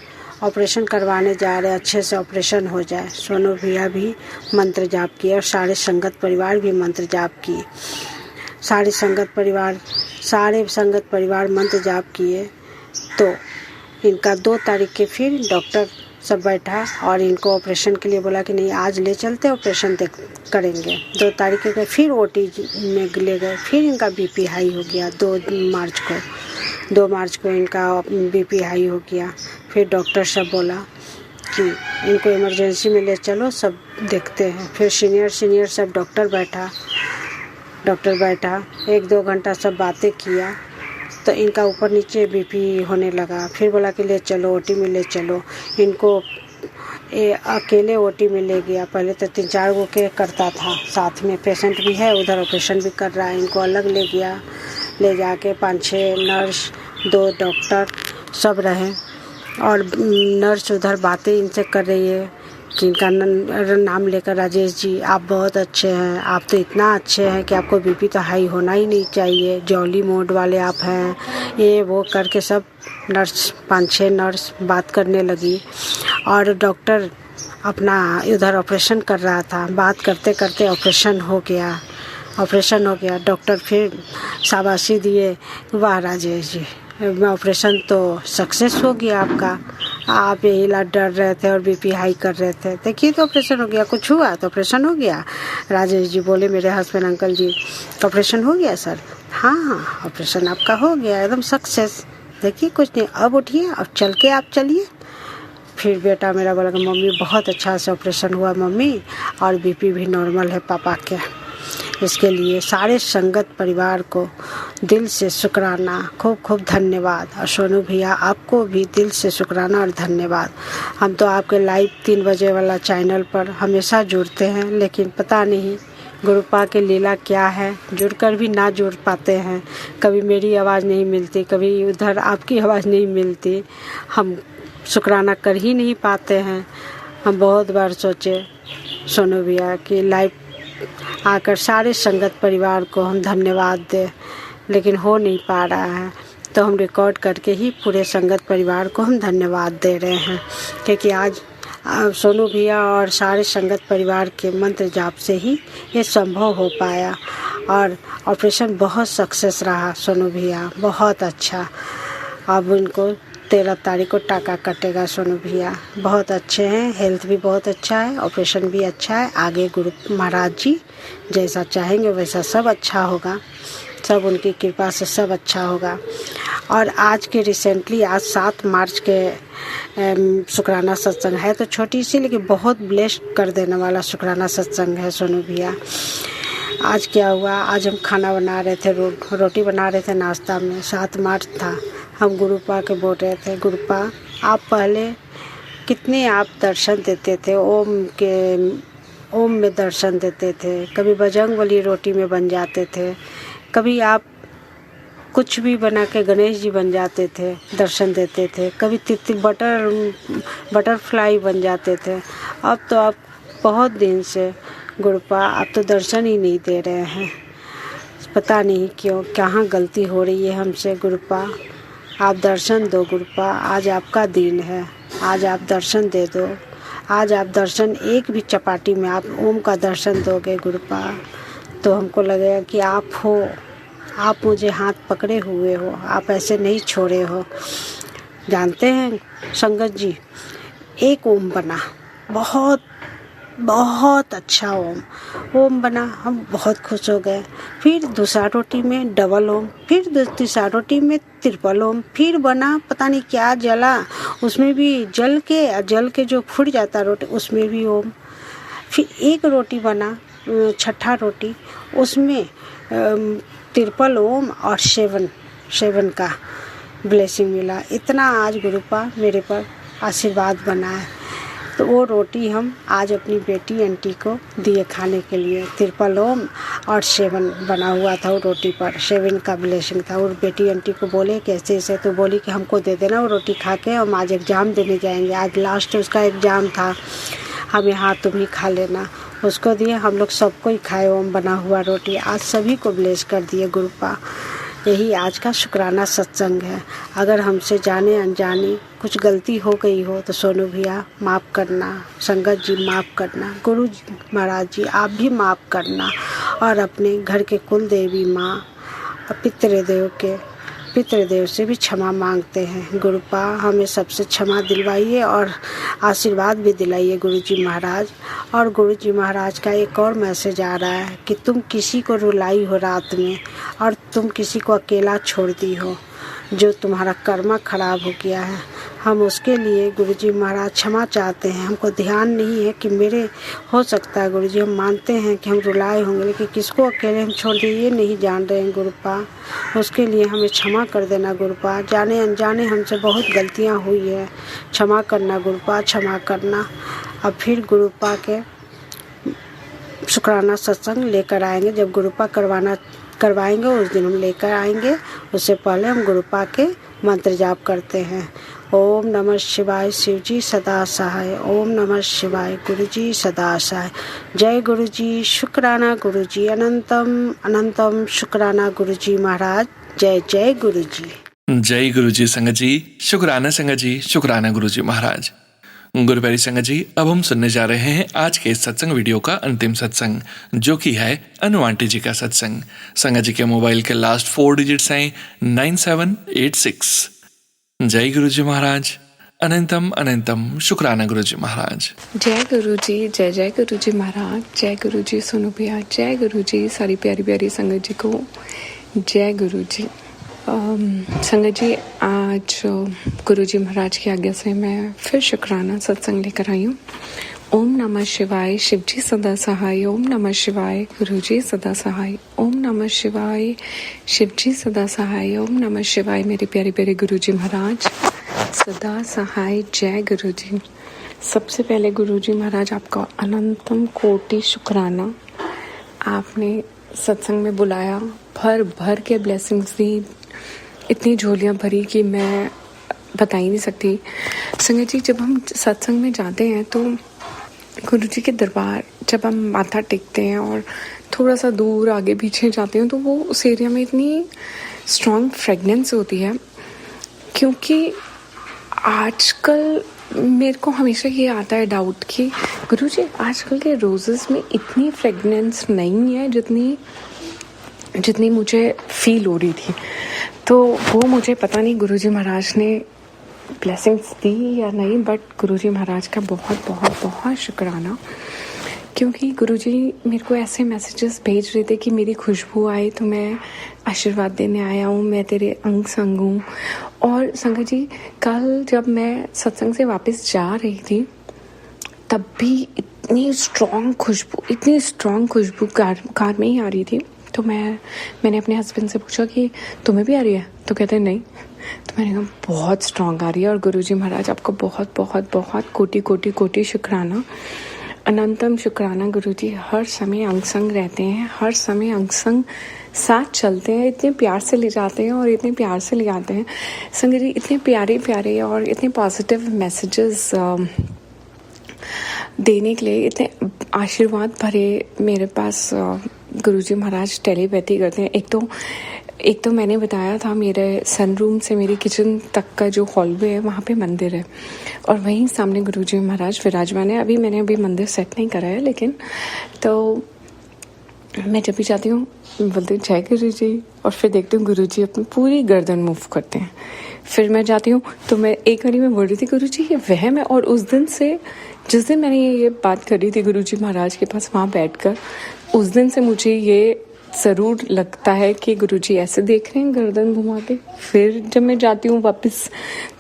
Speaker 8: ऑपरेशन करवाने जा रहे, अच्छे से ऑपरेशन हो जाए। सोनू भैया भी मंत्र जाप किए और सारे संगत परिवार भी मंत्र जाप किए। सारे संगत परिवार मंत्र जाप किए तो इनका 2 तारीख के फिर डॉक्टर सब बैठा और इनको ऑपरेशन के लिए बोला कि नहीं आज ले चलते ऑपरेशन करेंगे। 2 तारीख के फिर ओटी में ले गए, फिर इनका बीपी हाई हो गया। 2 मार्च को इनका बीपी हाई हो गया। फिर डॉक्टर सब बोला कि इनको इमरजेंसी में ले चलो, सब देखते हैं। फिर सीनियर सब डॉक्टर बैठा 1-2 घंटा सब बातें किया तो इनका ऊपर नीचे बीपी होने लगा। फिर बोला कि ले चलो ओटी में ले चलो। इनको अकेले ओटी में ले गया। पहले तो 3-4 गो के करता था, साथ में पेशेंट भी है, उधर ऑपरेशन भी कर रहा है। इनको अलग ले गया, ले जाके 5-6 नर्स 2 डॉक्टर सब रहे और नर्स उधर बातें इनसे कर रही है कि इनका नाम लेकर, राजेश जी आप बहुत अच्छे हैं, आप तो इतना अच्छे हैं कि आपको बीपी तो हाई होना ही नहीं चाहिए, जॉली मोड वाले आप हैं, ये वो करके सब नर्स 5-6 नर्स बात करने लगी। और डॉक्टर अपना उधर ऑपरेशन कर रहा था। बात करते करते ऑपरेशन हो गया। डॉक्टर फिर शाबाशी दिए, वाह राजेश जी ऑपरेशन तो सक्सेस हो गया आपका, आप यही डर रहे थे और बीपी हाई कर रहे थे, देखिए तो ऑपरेशन हो गया, कुछ हुआ तो ऑपरेशन हो गया। राजेश जी बोले मेरे हस्बैंड अंकल जी ऑपरेशन हो गया सर, हाँ ऑपरेशन आपका हो गया एकदम सक्सेस, देखिए कुछ नहीं, अब उठिए अब चल के आप चलिए। फिर बेटा मेरा बोला कि मम्मी बहुत अच्छा से ऑपरेशन हुआ मम्मी, और बीपी भी नॉर्मल है पापा के। इसके लिए सारे संगत परिवार को दिल से शुक्राना, खूब खूब धन्यवाद। और सोनू भैया आपको भी दिल से शुक्राना और धन्यवाद। हम तो आपके लाइव 3 बजे वाला चैनल पर हमेशा जुड़ते हैं, लेकिन पता नहीं गुरुपा के लीला क्या है, जुड़कर भी ना जुड़ पाते हैं। कभी मेरी आवाज़ नहीं मिलती, कभी उधर आपकी आवाज़ नहीं मिलती, हम शुक्राना कर ही नहीं पाते हैं। हम बहुत बार सोचे सोनू भैया की लाइव आकर सारे संगत परिवार को हम धन्यवाद दें, लेकिन हो नहीं पा रहा है, तो हम रिकॉर्ड करके ही पूरे संगत परिवार को हम धन्यवाद दे रहे हैं, क्योंकि आज सोनू भैया और सारे संगत परिवार के मंत्र जाप से ही ये संभव हो पाया। और ऑपरेशन बहुत सक्सेस रहा सोनू भैया, बहुत अच्छा। अब उनको 13 तारीख को टाका कटेगा। सोनू भैया बहुत अच्छे हैं, हेल्थ भी बहुत अच्छा है, ऑपरेशन भी अच्छा है। आगे गुरु महाराज जी जैसा चाहेंगे वैसा सब अच्छा होगा, सब उनकी कृपा से सब अच्छा होगा। और आज के रिसेंटली आज 7 मार्च के शुक्राना सत्संग है, तो छोटी सी लेकिन बहुत ब्लेस्ड कर देने वाला शुक्राना सत्संग है सोनू भैया। आज क्या हुआ, आज हम खाना बना रहे थे, रोटी बना रहे थे नाश्ता में। 7 मार्च था, हम गुरुपा के बोल रहे थे, गुरुपा आप पहले कितने आप दर्शन देते थे, ओम में दर्शन देते थे, कभी बजरंगबली रोटी में बन जाते थे, कभी आप कुछ भी बना के गणेश जी बन जाते थे, दर्शन देते थे, कभी बटरफ्लाई बन जाते थे। अब तो आप बहुत दिन से गुरुपा आप तो दर्शन ही नहीं दे रहे हैं, पता नहीं क्यों, कहाँ गलती हो रही है हमसे। गुरुपा आप दर्शन दो, गुरुपा आज आपका दिन है, आज आप दर्शन दे दो, आज आप दर्शन एक भी चपाटी में आप ओम का दर्शन दोगे गुरुपा, तो हमको लगेगा कि आप हो, आप मुझे हाथ पकड़े हुए हो, आप ऐसे नहीं छोड़े हो। जानते हैं संगत जी, एक ओम बना, बहुत बहुत अच्छा ओम बना, हम बहुत खुश हो गए। फिर दूसरा रोटी में डबल ओम, फिर तीसरा रोटी में ट्रिपल ओम, फिर बना पता नहीं क्या जला, उसमें भी जल के जो फूट जाता रोटी उसमें भी ओम। फिर एक रोटी बना, 6ठा रोटी, उसमें ट्रिपल ओम और 7 का ब्लेसिंग मिला। इतना आज गुरुपा मेरे पर आशीर्वाद बना है। तो वो रोटी हम आज अपनी बेटी आंटी को दिए खाने के लिए। तिरपल ओम और सेवन बना हुआ था वो रोटी पर, सेवन का ब्लेसिंग था। और बेटी आंटी को बोले कैसे ऐसे, तो बोली कि हमको दे देना वो रोटी खा के, हम आज एग्ज़ाम देने जाएंगे, आज लास्ट उसका एग्ज़ाम था, हम यहाँ तुम ही खा लेना। उसको दिए, हम लोग सबको ही खाए ओम बना हुआ रोटी। आज सभी को ब्लेस कर दिए गुरुपा। यही आज का शुक्राना सत्संग है। अगर हमसे जाने अनजाने कुछ गलती हो गई हो तो सोनू भैया माफ़ करना, संगत जी माफ़ करना, गुरु जी महाराज जी आप भी माफ़ करना, और अपने घर के कुल देवी माँ पितृदेव से भी क्षमा मांगते हैं। गुरुपा हमें सबसे क्षमा दिलवाइए और आशीर्वाद भी दिलाइए गुरु जी महाराज। और गुरु जी महाराज का एक और मैसेज आ रहा है कि तुम किसी को रुलाई हो रात में और तुम किसी को अकेला छोड़ दी हो, जो तुम्हारा कर्मा खराब हो गया है, हम उसके लिए गुरुजी महाराज क्षमा चाहते हैं। हमको ध्यान नहीं है कि मेरे हो सकता है गुरुजी, हम मानते हैं कि हम रुलाए होंगे, लेकिन किसको अकेले हम छोड़ दिए ये नहीं जान रहे हैं गुरुपा। उसके लिए हमें क्षमा कर देना गुरुपा। जाने अनजाने हमसे बहुत गलतियां हुई है, क्षमा करना गुरुपा, क्षमा करना। अब फिर गुरुपा के शुक्राना सत्संग लेकर आएंगे, जब गुरुपा करवाएंगे उस दिन हम लेकर आएंगे। उससे पहले हम गुरुपा के मंत्र जाप करते हैं। ओम नमः शिवाय शिवजी सदा सहाय, ओम नमः शिवाय गुरुजी सदा सहाय। जय गुरुजी, शुक्राना गुरुजी, अनंतम अनंतम शुक्राना गुरुजी महाराज। जय जय गुरुजी।
Speaker 1: जय गुरुजी संगत जी, शुक्राना संगत जी, शुक्राना गुरुजी महाराज। गुरुप्यारी संगत जी, अब हम सुनने जा रहे हैं आज के इस सत्संग वीडियो का अंतिम सत्संग, जो कि है अनु आंटी जी का सत्संग। संगत जी के मोबाइल के लास्ट 4 डिजिट्स हैं 9786। जय गुरुजी महाराज, अनंतम अनंतम शुक्राना गुरुजी महाराज।
Speaker 9: जय गुरुजी, जय जय गुरुजी महाराज। जय गुरुजी सोनू भैया, जय गुरुजी सारी प्यारी प्यारी संगत जी को जय गुरुजी। संगत जी, आज गुरुजी महाराज की आज्ञा से मैं फिर शुक्राना सत्संग लेकर आई हूँ। ओम नमः शिवाय, शिवजी सदा सहाय। ओम नमः शिवाय, गुरुजी सदा सहाय। ओम नमः शिवाय, शिवजी सदा सहाय। ओम नमः शिवाय, मेरे प्यारे प्यारे गुरुजी महाराज सदा सहाय। जय गुरुजी। सबसे पहले गुरुजी महाराज आपका अनंतम कोटि शुक्राना। आपने सत्संग में बुलाया, भर भर के ब्लेसिंग्स दी, इतनी झोलियाँ भरी कि मैं बता ही नहीं सकती। संगत जी, जब हम सत्संग में जाते हैं तो गुरु जी के दरबार जब हम माथा टेकते हैं और थोड़ा सा दूर आगे पीछे जाते हैं तो वो उस एरिया में इतनी स्ट्रॉन्ग फ्रेगनेंस होती है, क्योंकि आजकल मेरे को हमेशा ये आता है डाउट कि गुरु जी आजकल के रोजेस में इतनी फ्रेगनेंस नहीं है जितनी मुझे फील हो रही थी। तो वो मुझे पता नहीं गुरुजी महाराज ने ब्लेसिंग्स दी या नहीं, बट गुरुजी महाराज का बहुत बहुत बहुत शुक्राना, क्योंकि गुरुजी मेरे को ऐसे मैसेजेस भेज रहे थे कि मेरी खुशबू आए तो मैं आशीर्वाद देने आया हूँ, मैं तेरे अंग संग हूँ। और संगत जी, कल जब मैं सत्संग से वापस जा रही थी तब भी इतनी स्ट्रॉन्ग खुशबू कार में ही आ रही थी। तो मैंने अपने हस्बैंड से पूछा कि तुम्हें भी आ रही है, तो कहते हैं नहीं। तो मैंने कहा बहुत स्ट्रॉन्ग आ रही है। और गुरुजी महाराज आपको बहुत बहुत बहुत कोटि कोटि कोटि शुक्राना, अनंतम शुक्राना। गुरुजी हर समय अंग संग रहते हैं, हर समय अंग संग साथ चलते हैं, इतने प्यार से ले जाते हैं और इतने प्यार से ले आते हैं। संगत जी, इतने प्यारे प्यारे और इतने पॉजिटिव मैसेजेस देने के लिए, इतने आशीर्वाद भरे मेरे पास गुरुजी महाराज टेलीपैथी करते हैं। एक तो मैंने बताया था, मेरे सनरूम से मेरी किचन तक का जो हॉलवे है वहाँ पे मंदिर है और वहीं सामने गुरुजी महाराज विराजमान है। मैंने अभी मंदिर सेट नहीं करा है, लेकिन तो मैं जब भी जाती हूँ बोलती हूँ जय गुरुजी, और फिर देखती हूँ गुरुजी अपनी पूरी गर्दन मूव करते हैं। फिर मैं जाती हूँ तो मैं एक बारी में बोल रही थी गुरुजी ये वहम है, और उस दिन से जिस दिन मैंने ये बात करी थी गुरुजी महाराज के पास वहाँ बैठकर, उस दिन से मुझे ये ज़रूर लगता है कि गुरुजी ऐसे देख रहे हैं गर्दन घुमा के। फिर जब मैं जाती हूँ वापस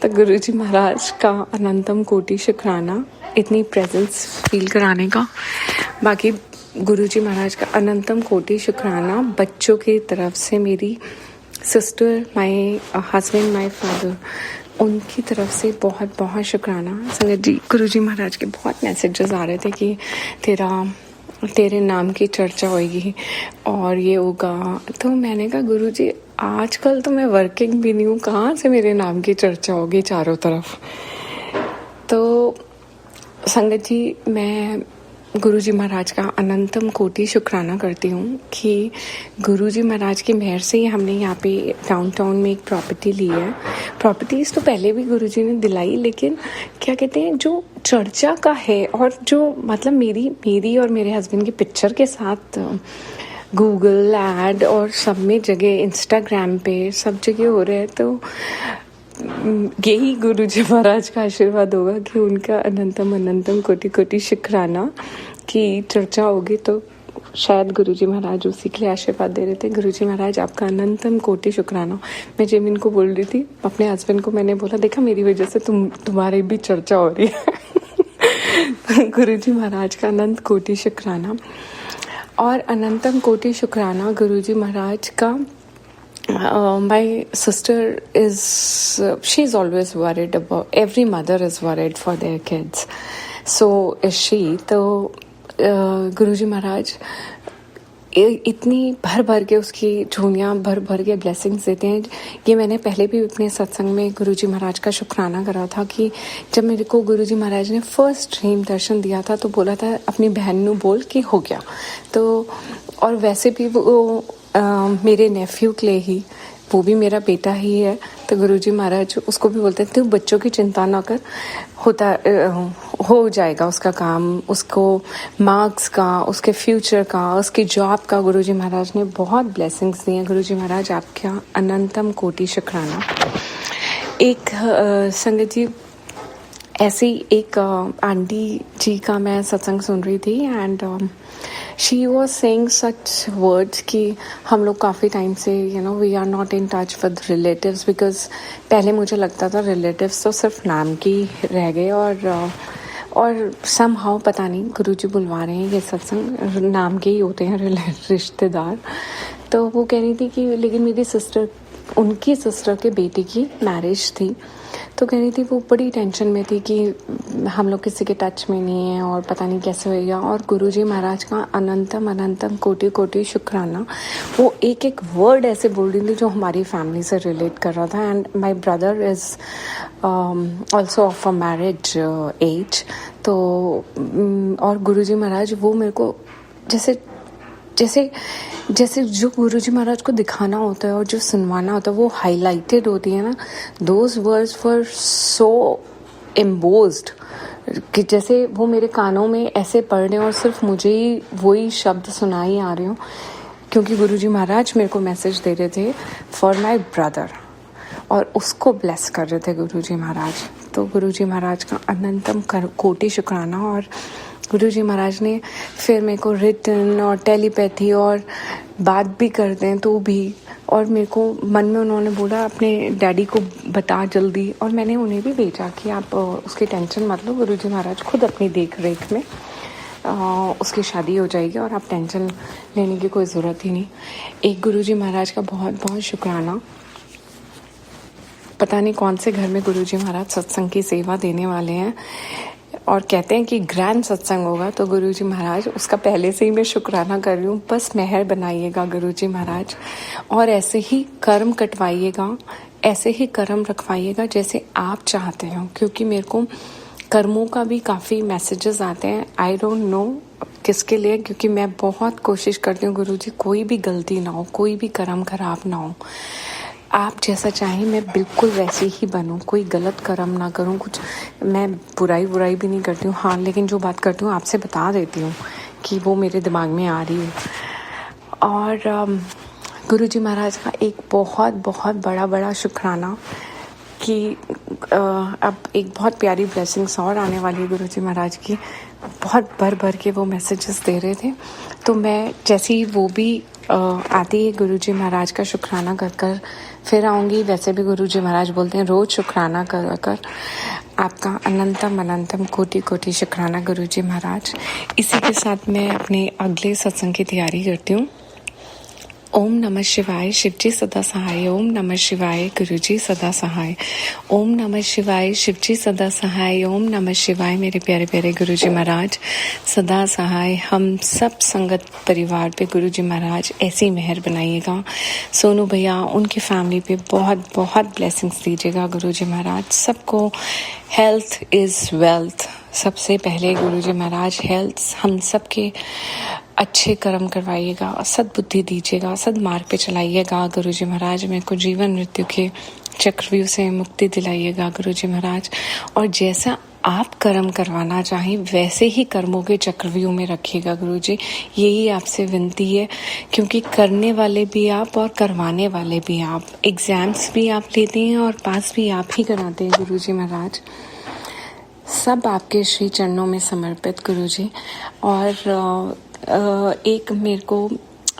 Speaker 9: तो गुरुजी महाराज का अनंतम कोटि शुक्राना, इतनी प्रेजेंस फील कराने का। बाकी गुरुजी महाराज का अनंतम कोटि शुक्राना बच्चों की तरफ से, मेरी sister, my husband, my father, उनकी तरफ से बहुत बहुत शुक्राना। संगत जी, गुरु जी महाराज के बहुत मैसेजेस आ रहे थे कि तेरे नाम की चर्चा होगी और ये होगा। तो मैंने कहा गुरु जी आजकल तो मैं वर्किंग भी नहीं हूँ, कहाँ से मेरे नाम की चर्चा होगी चारों तरफ। तो संगत जी, मैं गुरु जी महाराज का अनंतम कोटि शुक्राना करती हूँ कि गुरु जी महाराज की मेहर से ही हमने यहाँ पे डाउनटाउन में एक प्रॉपर्टी ली है। प्रॉपर्टीज तो पहले भी गुरु जी ने दिलाई, लेकिन क्या कहते हैं, जो चर्चा का है और जो मतलब मेरी और मेरे हस्बैंड की पिक्चर के साथ गूगल ऐड और सब में जगह, इंस्टाग्राम पे सब जगह हो रहे हैं, तो यही गुरु जी महाराज का आशीर्वाद होगा कि उनका अनंतम कोटि कोटि शुक्राना की चर्चा होगी। तो शायद गुरु जी महाराज उसी के लिए आशीर्वाद दे रहे थे। गुरु जी महाराज आपका अनंतम कोटि शुक्राना। मैं जेमिन को बोल रही थी, अपने हस्बैंड को मैंने बोला, देखा मेरी वजह से तुम्हारी भी चर्चा हो रही है। गुरु जी महाराज का अनंत कोटि शुक्राना। और अनंतम कोटि शुक्राना गुरु जी महाराज का। My sister she's always worried about, every mother is worried for their kids, so is she. तो गुरुजी महाराज इतनी भर के उसकी झोलियाँ भर के ब्लेसिंग्स देते हैं। ये मैंने पहले भी अपने सत्संग में गुरुजी महाराज का शुक्राना करा था कि जब मेरे को गुरुजी महाराज ने फर्स्ट ड्रीम दर्शन दिया था तो बोला था अपनी बहन नू बोल कि हो गया। तो और वैसे भी वो मेरे नेफ्यू के लिए ही, वो भी मेरा बेटा ही है, तो गुरुजी महाराज उसको भी बोलते थे बच्चों की चिंता ना कर, हो जाएगा उसका काम, उसको मार्क्स का, उसके फ्यूचर का, उसकी जॉब का गुरुजी महाराज ने बहुत ब्लेसिंग्स दी हैं। गुरुजी महाराज आपका अनंतम कोटि शुक्राना। एक संगत जी, ऐसी एक आंटी जी का मैं सत्संग सुन रही थी and she was saying such words कि हम लोग काफ़ी टाइम से we are not in touch with relatives, because पहले मुझे लगता था रिलेटिव्स तो सिर्फ नाम की रह गए और समहाउ पता नहीं गुरुजी बुलवा रहे हैं, ये सत्संग नाम के ही होते हैं रिश्तेदार। तो वो कह रही थी कि लेकिन मेरी सिस्टर, उनकी सिस्टर के बेटे की मैरिज थी, तो कह रही थी वो बड़ी टेंशन में थी कि हम लोग किसी के टच में नहीं है और पता नहीं कैसे होएगा। और गुरुजी महाराज का अनंतम कोटि कोटि शुक्राना। वो एक वर्ड ऐसे बोल रही थी जो हमारी फैमिली से रिलेट कर रहा था। And my brother is also of a marriage age. तो और गुरुजी महाराज वो मेरे को जैसे जो गुरुजी महाराज को दिखाना होता है और जो सुनवाना होता है वो हाईलाइटेड होती है ना, दोज वर्ड्स वर सो एम्बोज्ड कि जैसे वो मेरे कानों में ऐसे पड़ रहे हैं और सिर्फ मुझे ही वही शब्द सुनाई आ रहे हो, क्योंकि गुरुजी महाराज मेरे को मैसेज दे रहे थे फॉर माई ब्रदर और उसको ब्लेस कर रहे थे गुरुजी महाराज। तो गुरुजी महाराज का अनंतम कोटि शुक्राना। और गुरुजी महाराज ने फिर मेरे को रिटन और टेलीपैथी और बात भी करते हैं तो भी, और मेरे को मन में उन्होंने बोला अपने डैडी को बता जल्दी, और मैंने उन्हें भी भेजा कि आप उसकी टेंशन मत लो, गुरुजी महाराज खुद अपनी देख रेख में उसकी शादी हो जाएगी और आप टेंशन लेने की कोई ज़रूरत ही नहीं। एक गुरुजी महाराज का बहुत बहुत शुक्राना। पता नहीं कौन से घर में गुरुजी महाराज सत्संग की सेवा देने वाले हैं और कहते हैं कि ग्रैंड सत्संग होगा, तो गुरुजी महाराज उसका पहले से ही मैं शुक्राना कर रही हूँ। बस मेहर बनाइएगा गुरुजी महाराज, और ऐसे ही कर्म कटवाइएगा, ऐसे ही कर्म रखवाइएगा जैसे आप चाहते हो, क्योंकि मेरे को कर्मों का भी काफ़ी मैसेजेस आते हैं। आई डोंट नो किसके लिए, क्योंकि मैं बहुत कोशिश करती हूँ गुरुजी कोई भी गलती ना हो, कोई भी कर्म खराब ना हो। आप जैसा चाहें मैं बिल्कुल वैसी ही बनूं, कोई गलत कर्म ना करूं, कुछ मैं बुराई भी नहीं करती हूँ। हाँ, लेकिन जो बात करती हूँ आपसे बता देती हूँ कि वो मेरे दिमाग में आ रही है। और गुरुजी महाराज का एक बहुत बहुत बड़ा शुक्राना कि अब एक बहुत प्यारी ब्लेसिंग्स और आने वाली है गुरुजी महाराज की। बहुत भर के वो मैसेजेस दे रहे थे, तो मैं जैसे ही वो भी आती है गुरुजी महाराज का शुक्राना कर फिर आऊँगी। वैसे भी गुरुजी महाराज बोलते हैं रोज़ शुक्राना कर आपका अनंतम कोटि कोटि शुक्राना गुरुजी महाराज। इसी के साथ मैं अपने अगले सत्संग की तैयारी करती हूँ ओम नमः शिवाय शिवजी सदा सहाय। ओम नमः शिवाय गुरुजी सदा सहाय। ओम नमः शिवाय शिवजी सदा सहाय। ओम नमः शिवाय मेरे प्यारे प्यारे गुरुजी महाराज सदा सहाय। हम सब संगत परिवार पे गुरुजी महाराज ऐसी मेहर बनाइएगा। सोनू भैया उनकी फैमिली पे बहुत बहुत ब्लेसिंग्स दीजिएगा गुरुजी महाराज। सबको हेल्थ इज़ वेल्थ। सबसे पहले गुरुजी महाराज हेल्थ हम सबके अच्छे कर्म करवाइएगा, सद्बुद्धि दीजिएगा, सद्मार्ग पे चलाइएगा गुरुजी महाराज। मेरे को जीवन मृत्यु के चक्रव्यूह से मुक्ति दिलाइएगा गुरुजी महाराज। और जैसा आप कर्म करवाना चाहें वैसे ही कर्मों के चक्रव्यूह में रखिएगा गुरुजी। यही आपसे विनती है, क्योंकि करने वाले भी आप और करवाने वाले भी आप। एग्जाम्स भी आप लेते हैं और पास भी आप ही कराते हैं गुरुजी महाराज। सब आपके श्री चरणों में समर्पित गुरुजी। और एक मेरे को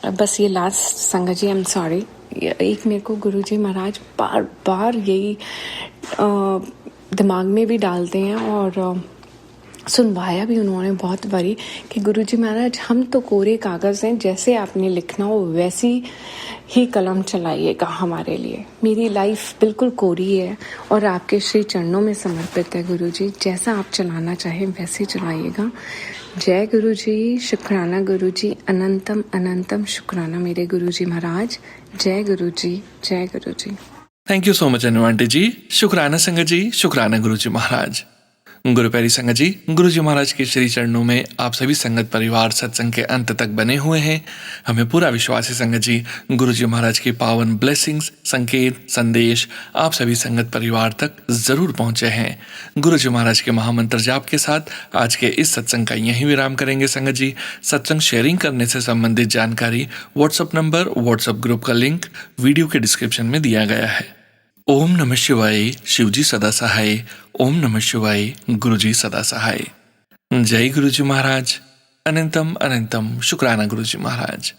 Speaker 9: बस ये लास्ट संगत जी, आई एम सॉरी, एक मेरे को गुरुजी महाराज बार बार यही दिमाग में भी डालते हैं और सुनवाया भी उन्होंने बहुत बारी कि गुरुजी महाराज हम तो कोरे कागज़ हैं, जैसे आपने लिखना हो वैसी ही कलम चलाइएगा हमारे लिए। मेरी लाइफ बिल्कुल कोरी है और आपके श्री चरणों में समर्पित है गुरुजी। जैसा आप चलाना चाहें वैसे चलाइएगा। जय गुरुजी, शुक्राना गुरुजी, अनंतम अनंतम शुक्राना मेरे गुरुजी महाराज। जय गुरुजी, जय Guruji.
Speaker 1: Thank you so much Anu aunty ji. शुक्राना संगत जी, शुक्राना गुरुजी महाराज। गुरु प्यारी संगत जी, गुरुजी महाराज के श्री चरणों में आप सभी संगत परिवार सत्संग के अंत तक बने हुए हैं। हमें पूरा विश्वास है संगत जी, गुरुजी महाराज की पावन ब्लेसिंग्स, संकेत, संदेश आप सभी संगत परिवार तक जरूर पहुंचे हैं। गुरुजी महाराज के महामंत्र जाप के साथ आज के इस सत्संग का यहीं विराम करेंगे संगत जी। सत्संग शेयरिंग करने से संबंधित जानकारी, व्हाट्सएप नंबर, व्हाट्सएप ग्रुप का लिंक वीडियो के डिस्क्रिप्शन में दिया गया है। ओम नमः शिवाय, शिवजी सदा सहाय। ओम नमः शिवाय, गुरुजी सदा सहाय। जय गुरुजी महाराज। अनंतम अनंतम शुक्राना गुरुजी महाराज।